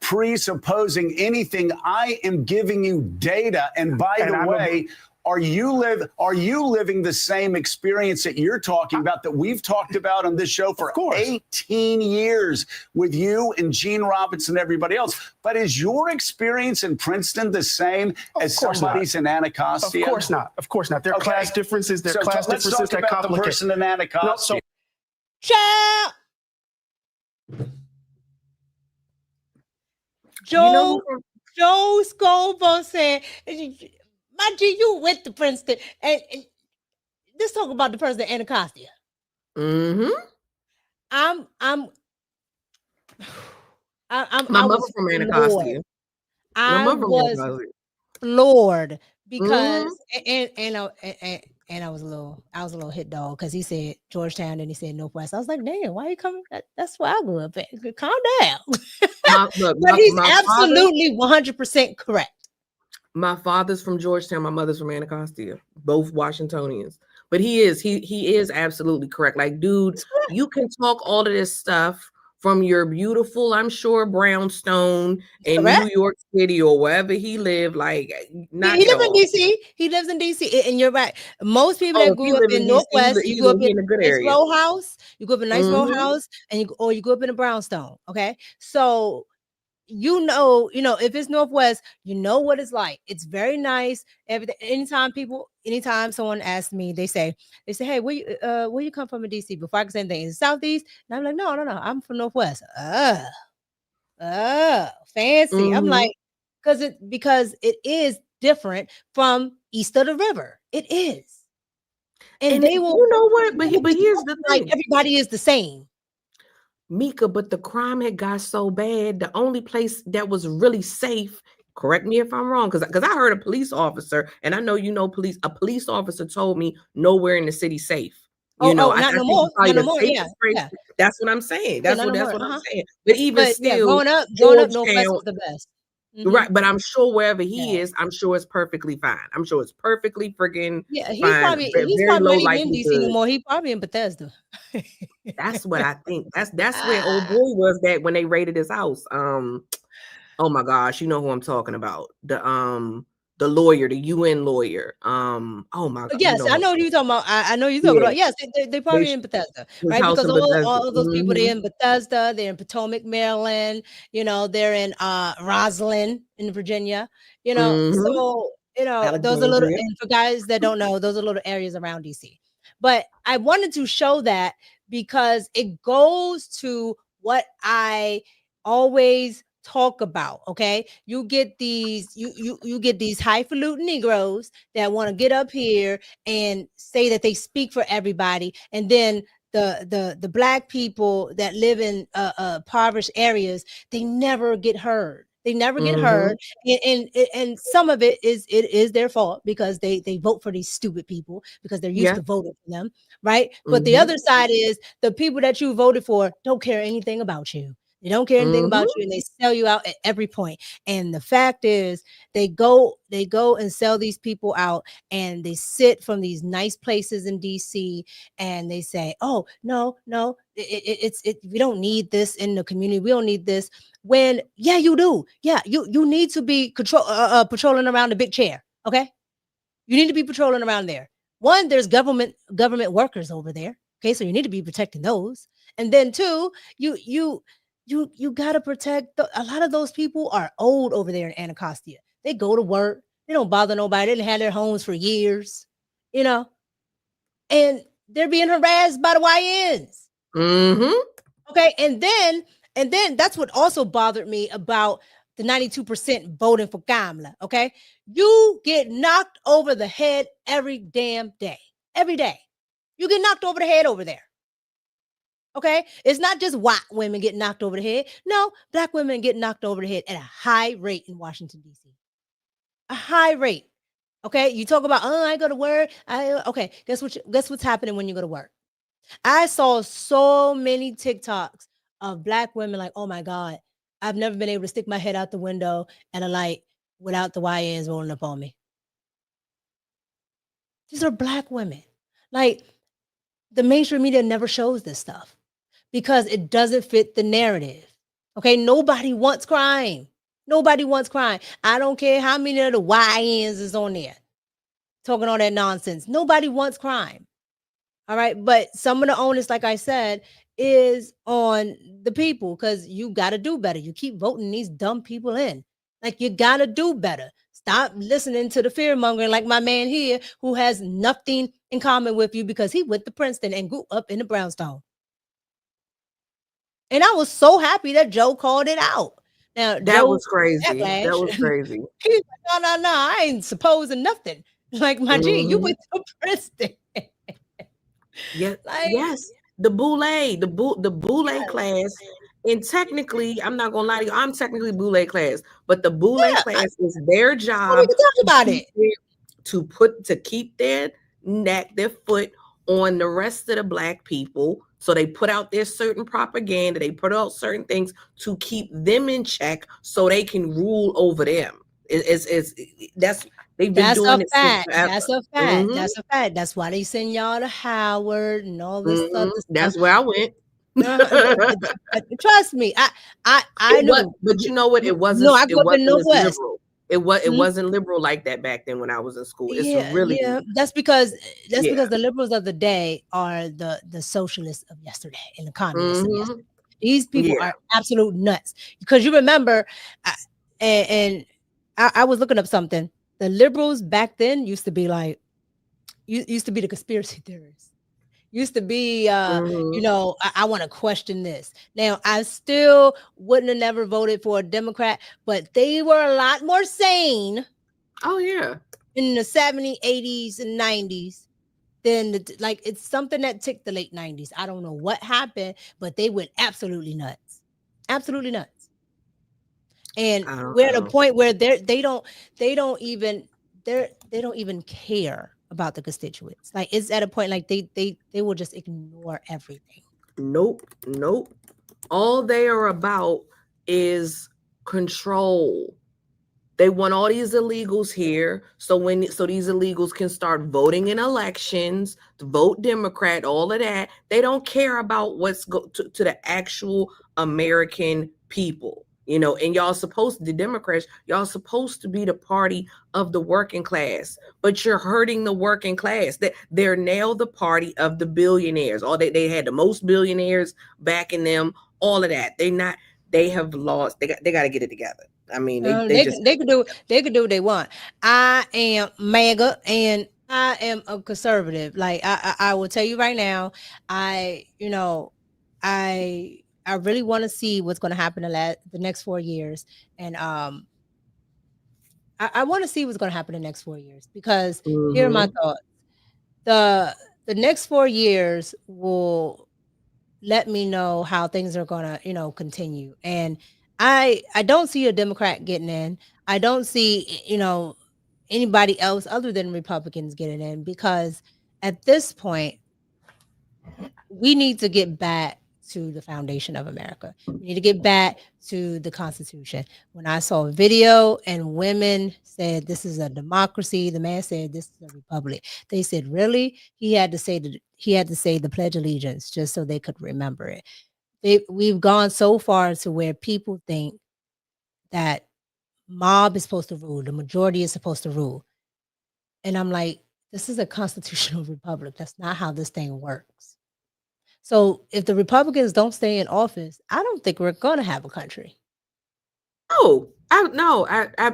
presupposing anything. I am giving you data. And by the way, are you living the same experience that you're talking about, that we've talked about on this show for 18 years with you and Gene Robinson and everybody else? But is your experience in Princeton the same as somebody's in Anacostia? Of course not. Of course not. There are class differences. There are class let's differences talk that about the person in Anacostia. Child. Joe Scoville said, my G, you went to Princeton, and let's talk about the person in Anacostia. Mm-hmm. My mother from Anacostia. I was floored because and I was a little hit dog because he said Georgetown and he said Northwest. I was like, damn, why are you coming? That's where I grew up at. Calm down. But he's absolutely 100% correct. My father's from Georgetown. My mother's from Anacostia. Both Washingtonians. But he is absolutely correct. Like, dude, you can talk all of this stuff from your beautiful, I'm sure, brownstone in New York City or wherever he lived. Like, he lives in DC. He lives in DC, and you're right. Most people that grew up in Northwest, you grew up in a good area. Row house. You grew up in a nice row house, and you grew up in a brownstone. Okay, so. You know, if it's Northwest, you know what it's like. It's very nice. Everything. Anytime someone asks me, they say, hey, where you come from in DC? Before I can say anything, is it Southeast? And I'm like, no, I'm from Northwest. Fancy. I'm like, because it is different from east of the river. It is. And they will, you know what? But here's the thing. Like, everybody is the same. Mika, but the crime had got so bad. The only place that was really safe, correct me if I'm wrong, because I heard a police officer, and I know a police officer told me nowhere in the city safe. Not no more. Yeah. That's what I'm saying. That's what I'm saying. But still, going up Northwest was the best. Right, but I'm sure wherever he is, I'm sure it's perfectly fine. I'm sure it's perfectly friggin' he's fine. Probably not in DC anymore. He's probably in Bethesda. That's what I think. That's where old boy was back when they raided his house. Oh my gosh, you know who I'm talking about. The lawyer, the UN lawyer. Oh my god. Yes, I know what you're talking about. I know you're talking about. Yes, they probably in Bethesda, right? Because all of those people, they're in Bethesda, they're in Potomac, Maryland, they're in Roslyn in Virginia, so those are little, and for guys that don't know, those are little areas around DC. But I wanted to show that because it goes to what I always talk about. Okay, you get these you get these highfalutin Negroes that want to get up here and say that they speak for everybody, and then the Black people that live in impoverished areas, they never get heard. They never get heard, and some of it is their fault because they vote for these stupid people because they're used to voting for them, right? But the other side is the people that you voted for don't care anything about you. They don't care anything about you, and they sell you out at every point. And the fact is, they go and sell these people out, and they sit from these nice places in DC, and they say, "Oh, no, we don't need this in the community. We don't need this." When you do. Yeah, you need to be patrolling around the big chair. Okay, you need to be patrolling around there. One, there's government workers over there. Okay, so you need to be protecting those. And then two, You got to protect. A lot of those people are old over there in Anacostia. They go to work. They don't bother nobody. They didn't have their homes for years, you know, and they're being harassed by the YNs. Mm-hmm. Okay, and then that's what also bothered me about the 92% voting for Kamala. Okay, you get knocked over the head every damn day. Every day, you get knocked over the head over there. Okay, it's not just white women get knocked over the head. No, black women get knocked over the head at a high rate in Washington D.C. A high rate. Okay, you talk about I go to work. Okay, guess what's happening when you go to work? I saw so many TikToks of black women like, oh my God, I've never been able to stick my head out the window at a light without the YNs rolling up on me. These are black women. Like, the mainstream media never shows this stuff because it doesn't fit the narrative. Okay, nobody wants crime. Nobody wants crime. I don't care how many of the YNs is on there talking all that nonsense. Nobody wants crime. All right. But some of the onus, like I said, is on the people because you got to do better. You keep voting these dumb people in. Like, you got to do better. Stop listening to the fear mongering like my man here who has nothing in common with you because he went to Princeton and grew up in the brownstone. And I was so happy that Joe called it out. Now, That Joe was crazy. backlash, That was crazy. he's like, no, I ain't supposing nothing. Like, my G, you Mhm. went to Princeton. Yeah, Like, yes, the boule class, and technically, I'm not gonna lie to you, I'm technically boule class, but the boule class is their job we can talk about it. to keep their foot on the rest of the black people. So they put out their certain propaganda, they put out certain things to keep them in check so they can rule over them. They've been That's doing a it since fact. forever. That's a fact. Mhm. That's a fact. That's why they send y'all to Howard and all this other stuff. That's where I went. But trust me, I knew. But you know what? It wasn't. No, I It grew up in wasn't as Northwest. liberal. It Mhm. wasn't liberal like that back then when I was in school. It's Yeah, really yeah. That's because Yeah. the liberals of the day are the socialists of yesterday and the communists of Mhm. yesterday. These people Yeah. are absolute nuts. Because you remember, I was looking up something. The liberals back then used to be like, used to be the conspiracy theorists. Used to be, Mhm. I want to question this. Now, I still wouldn't have never voted for a Democrat, but they were a lot more sane. Oh yeah. In the 70s, 80s, and 90s than it's something that ticked the late 90s. I don't know what happened, but they went absolutely nuts. Absolutely nuts. And we're at a point where they don't even care about the constituents. Like, it's at a point like they will just ignore everything. Nope. All they are about is control. They want all these illegals here, so these illegals can start voting in elections, to vote Democrat, all of that. They don't care about what's to the actual American people, And the Democrats, y'all supposed to be the party of the working class, but you're hurting the working class. They're now the party of the billionaires. They had the most billionaires backing them. All of that. They have lost. They got to get it together. I mean, they could do what they want. I am MAGA and I am a conservative. Like, I will tell you right now, I really want to see what's going to happen the next 4 years, and I want to see what's going to happen in the next 4 years because here are my thoughts. The next 4 years will let me know how things are going to continue, and I don't see a Democrat getting in. I don't see anybody else other than Republicans getting in, because at this point we need to get back to the foundation of America. We need to get back to the Constitution. When I saw a video and women said this is a democracy, the man said this is a republic. They said, really? He had to say the Pledge of Allegiance just so they could remember it. We've gone so far to where people think that mob is supposed to rule, the majority is supposed to rule. And I'm like, this is a constitutional republic. That's not how this thing works. So if the Republicans don't stay in office, I don't think we're going to have a country. I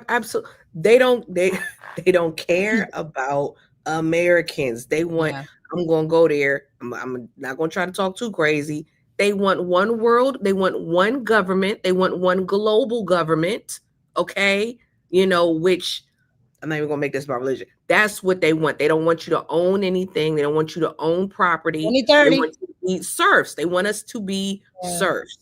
absolutely. They don't care about Americans. They want. Yeah. I'm going to go there. I'm not going to try to talk too crazy. They want one world. They want one government. They want one global government. Okay, which I'm not even going to make this about religion. That's what they want. They don't want you to own anything. They don't want you to own property. 2030. They want you to be serfs. They want us to be serfs.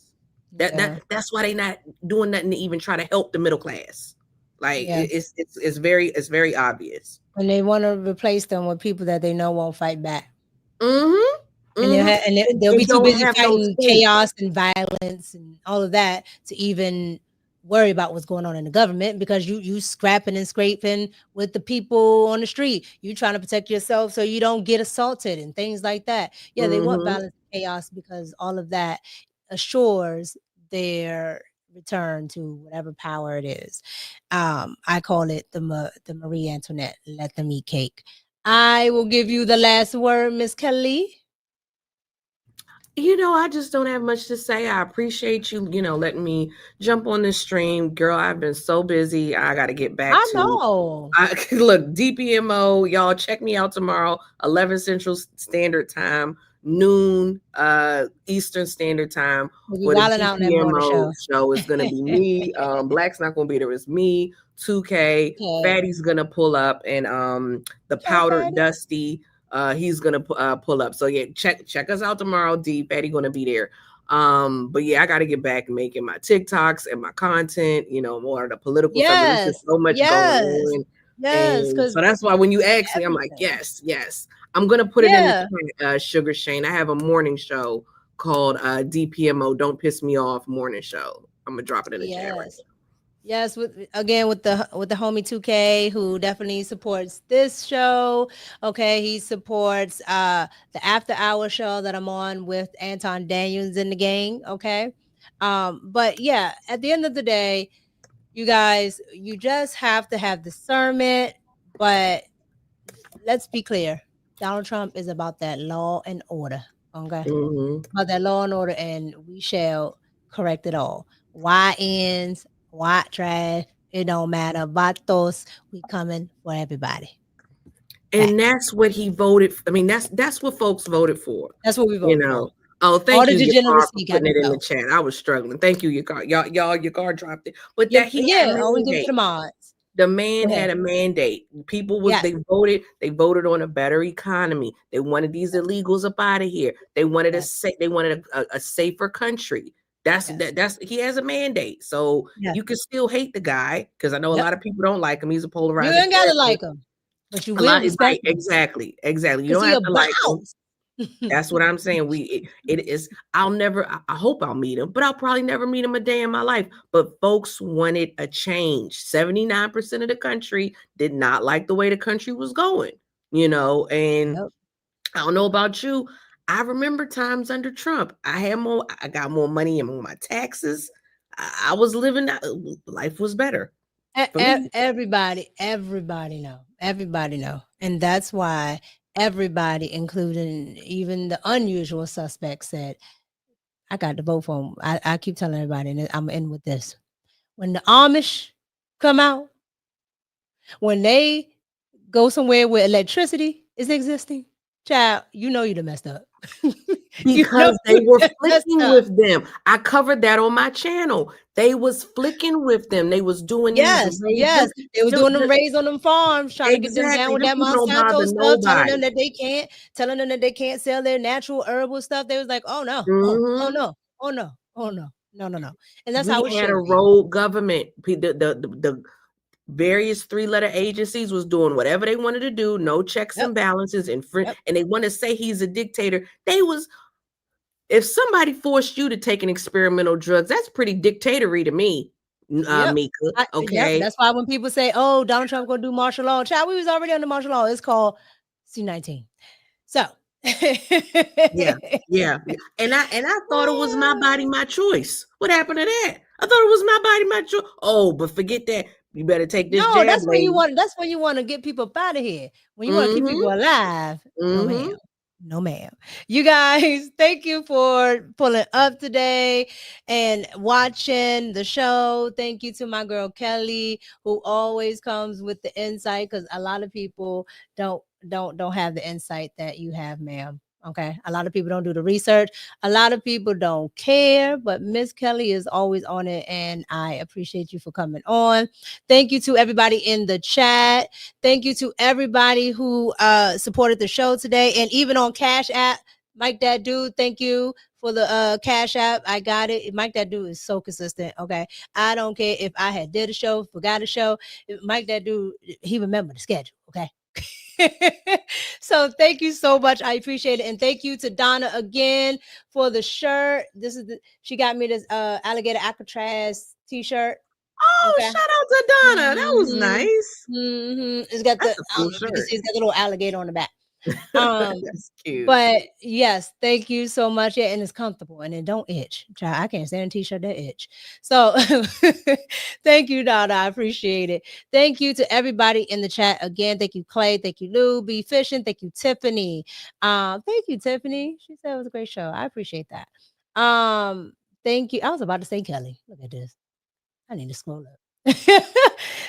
That's why they not doing nothing to even try to help the middle class. Like it's very obvious. And they want to replace them with people that they know won't fight back. Mm-hmm. And they'll be too busy fighting chaos and violence and all of that to even worry about what's going on in the government, because you scrapping and scraping with the people on the street. You trying to protect yourself so you don't get assaulted and things like that. Yeah, they want violence and chaos because all of that assures their return to whatever power it is. I call it the Marie Antoinette, let them eat cake. I will give you the last word, Miss Kelly. I just don't have much to say. I appreciate you, letting me jump on this stream. Girl, I've been so busy. I got to get back I know. Look, DPMO, y'all check me out tomorrow, 11 Central Standard Time, noon Eastern Standard Time. We're wilding out in that morning show is going to be me. Black's not going to be there. It's me, 2K. Fatty's going to pull up, and the Powdered Dusty. He's gonna pull up. So yeah, check us out tomorrow. D Patty gonna be there. But yeah, I gotta get back making my TikToks and my content, more of the political stuff. There's just so much going on. Yes, so that's why when you ask me, I'm like, yes. I'm gonna put it in the chat, Sugar Shane. I have a morning show called DPMO, Don't Piss Me Off Morning Show. I'm gonna drop it in the chat right now. Yes, with the homie 2K, who definitely supports this show. Okay, he supports the After Hour show that I'm on with Anton Daniels in the gang. Okay, but yeah, at the end of the day, you guys, you just have to have discernment. But let's be clear, Donald Trump is about that law and order. Okay, about that law and order, and we shall correct it all. YNs. White trash, it don't matter. Vatos, we coming for everybody. And that's what he voted for. I mean, that's what folks voted for. That's what we voted for. Oh, thank you, Yakar, for putting it in the chat. I was struggling. Thank you, Yakar. Y'all, Yakar dropped it. But that he had always give it to the mods. The man had a mandate. People they voted on a better economy. They wanted these illegals up out of here. They wanted a safer country. That's he has a mandate. So you can still hate the guy, because I know a lot of people don't like him. He's a polarizing. You ain't gotta like him, but you will respect him. Exactly. You don't have to like him. That's what I'm saying. It is. I hope I'll meet him, but I'll probably never meet him a day in my life. But folks wanted a change. 79% of the country did not like the way the country was going. And I don't know about you. I remember times under Trump. I got more money in my taxes. I was living, life was better. Everybody know. And that's why everybody, including even the unusual suspects, said, I got to vote for him. I keep telling everybody, and I'm in with this. When the Amish come out, when they go somewhere where electricity is existing, child, you done messed up. Because they were flicking with them. I covered that on my channel. They was flicking with them. They was doing yes. They was doing them raids on them farms, trying to get them down with that Monsanto stuff, telling them that they can't sell their natural herbal stuff. They was like, oh no, oh no. And that's how it had a rogue government. The various 3-letter agencies was doing whatever they wanted to do, no checks and balances, and they want to say he's a dictator. If somebody forced you to take an experimental drugs, that's pretty dictatory to me, Mika. Okay, that's why when people say, "Oh, Donald Trump gonna do martial law," child, we was already under martial law. It's called C-19. So yeah. And I thought it was my body, my choice. What happened to that? I thought it was my body, my choice. Oh, but forget that. You better take this jab. That's when you want to get people up out of here. When you want to keep people alive. Oh, man. No, ma'am. You guys, thank you for pulling up today and watching the show. Thank you to my girl Kelly, who always comes with the insight, because a lot of people don't have the insight that you have, ma'am. Okay. A lot of people don't do the research. A lot of people don't care, but Miss Kelly is always on it. And I appreciate you for coming on. Thank you to everybody in the chat. Thank you to everybody who supported the show today. And even on Cash App, Mike That Dude, thank you for the Cash App. I got it. Mike That Dude is so consistent. Okay. I don't care if I had did a show, forgot a show. Mike That Dude, he remembered the schedule. Okay. So thank you so much. I appreciate it. And thank you to Donna again for the shirt. She got me this alligator Alcatraz t-shirt. Oh, shout out to Donna. That was nice. It's got That's a cool you can shirt. see it's got a little alligator on the back. That's cute. But yes, thank you so much. Yeah, and it's comfortable and it don't itch. Child, I can't stand a t-shirt that itch. So thank you, Donna. I appreciate it. Thank you to everybody in the chat again. Thank you, Clay. Thank you, Lou. Be fishing. Thank you, Tiffany. Thank you, Tiffany. She said it was a great show. I appreciate that. Thank you. I was about to say Kelly. Look at this. I need to scroll up.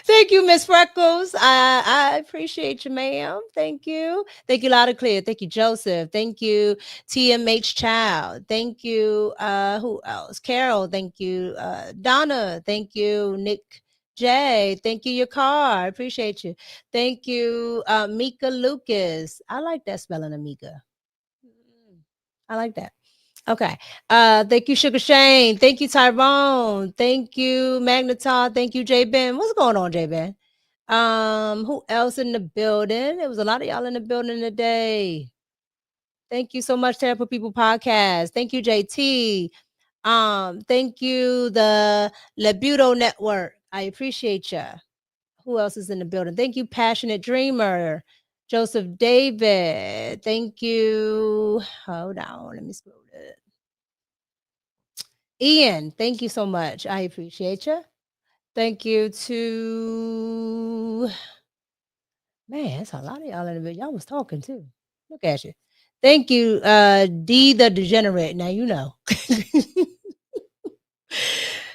Thank you, Miss Freckles. I appreciate you, ma'am. Thank you. Thank you, loud and clear. Thank you, Joseph. Thank you, TMH Child. Thank you. Who else? Carol. Thank you, Donna. Thank you, Nick J. Thank you, your car. I appreciate you. Thank you, Mika Lucas. I like that spelling of Mika. I like that. Okay. Thank you, Sugar Shane. Thank you, Tyrone. Thank you, Magnetar. Thank you, J Ben. What's going on, J Ben? Who else in the building? There was a lot of y'all in the building today. Thank you so much, Terrible People Podcast. Thank you, JT. Thank you, the Labuto Network. I appreciate you. Who else is in the building? Thank you, Passionate Dreamer. Joseph David. Thank you. Hold on. Let me scroll it. Ian, thank you so much. I appreciate you. Thank you to that's a lot of y'all in the video. Y'all was talking too. Look at you. Thank you, D the Degenerate. Now you know.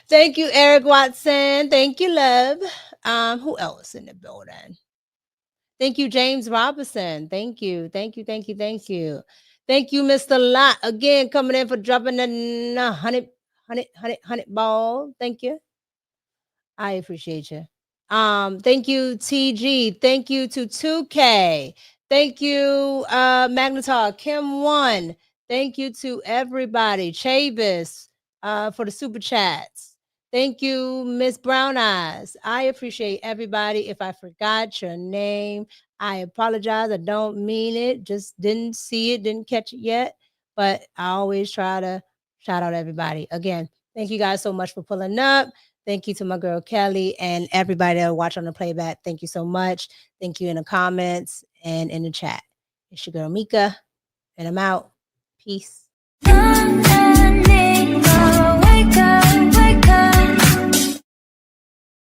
Thank you, Eric Watson. Thank you, love. Who else in the building? Thank you, James Robinson. Thank you. Thank you. Thank you. Thank you. Thank you, Mr. Lot. Again, coming in for dropping the 100 ball. Thank you. I appreciate you. Thank you, TG. Thank you to 2K. Thank you, Magnetar, Kim 1. Thank you to everybody. Chavis, for the super chats. Thank you, Miss Brown Eyes. I appreciate everybody. If I forgot your name, I apologize. I don't mean it. Just didn't see it, didn't catch it yet. But I always try to shout out everybody. Again, thank you guys so much for pulling up. Thank you to my girl Kelly and everybody that watch on the playback. Thank you so much. Thank you in the comments and in the chat. It's your girl Mika, and I'm out. Peace.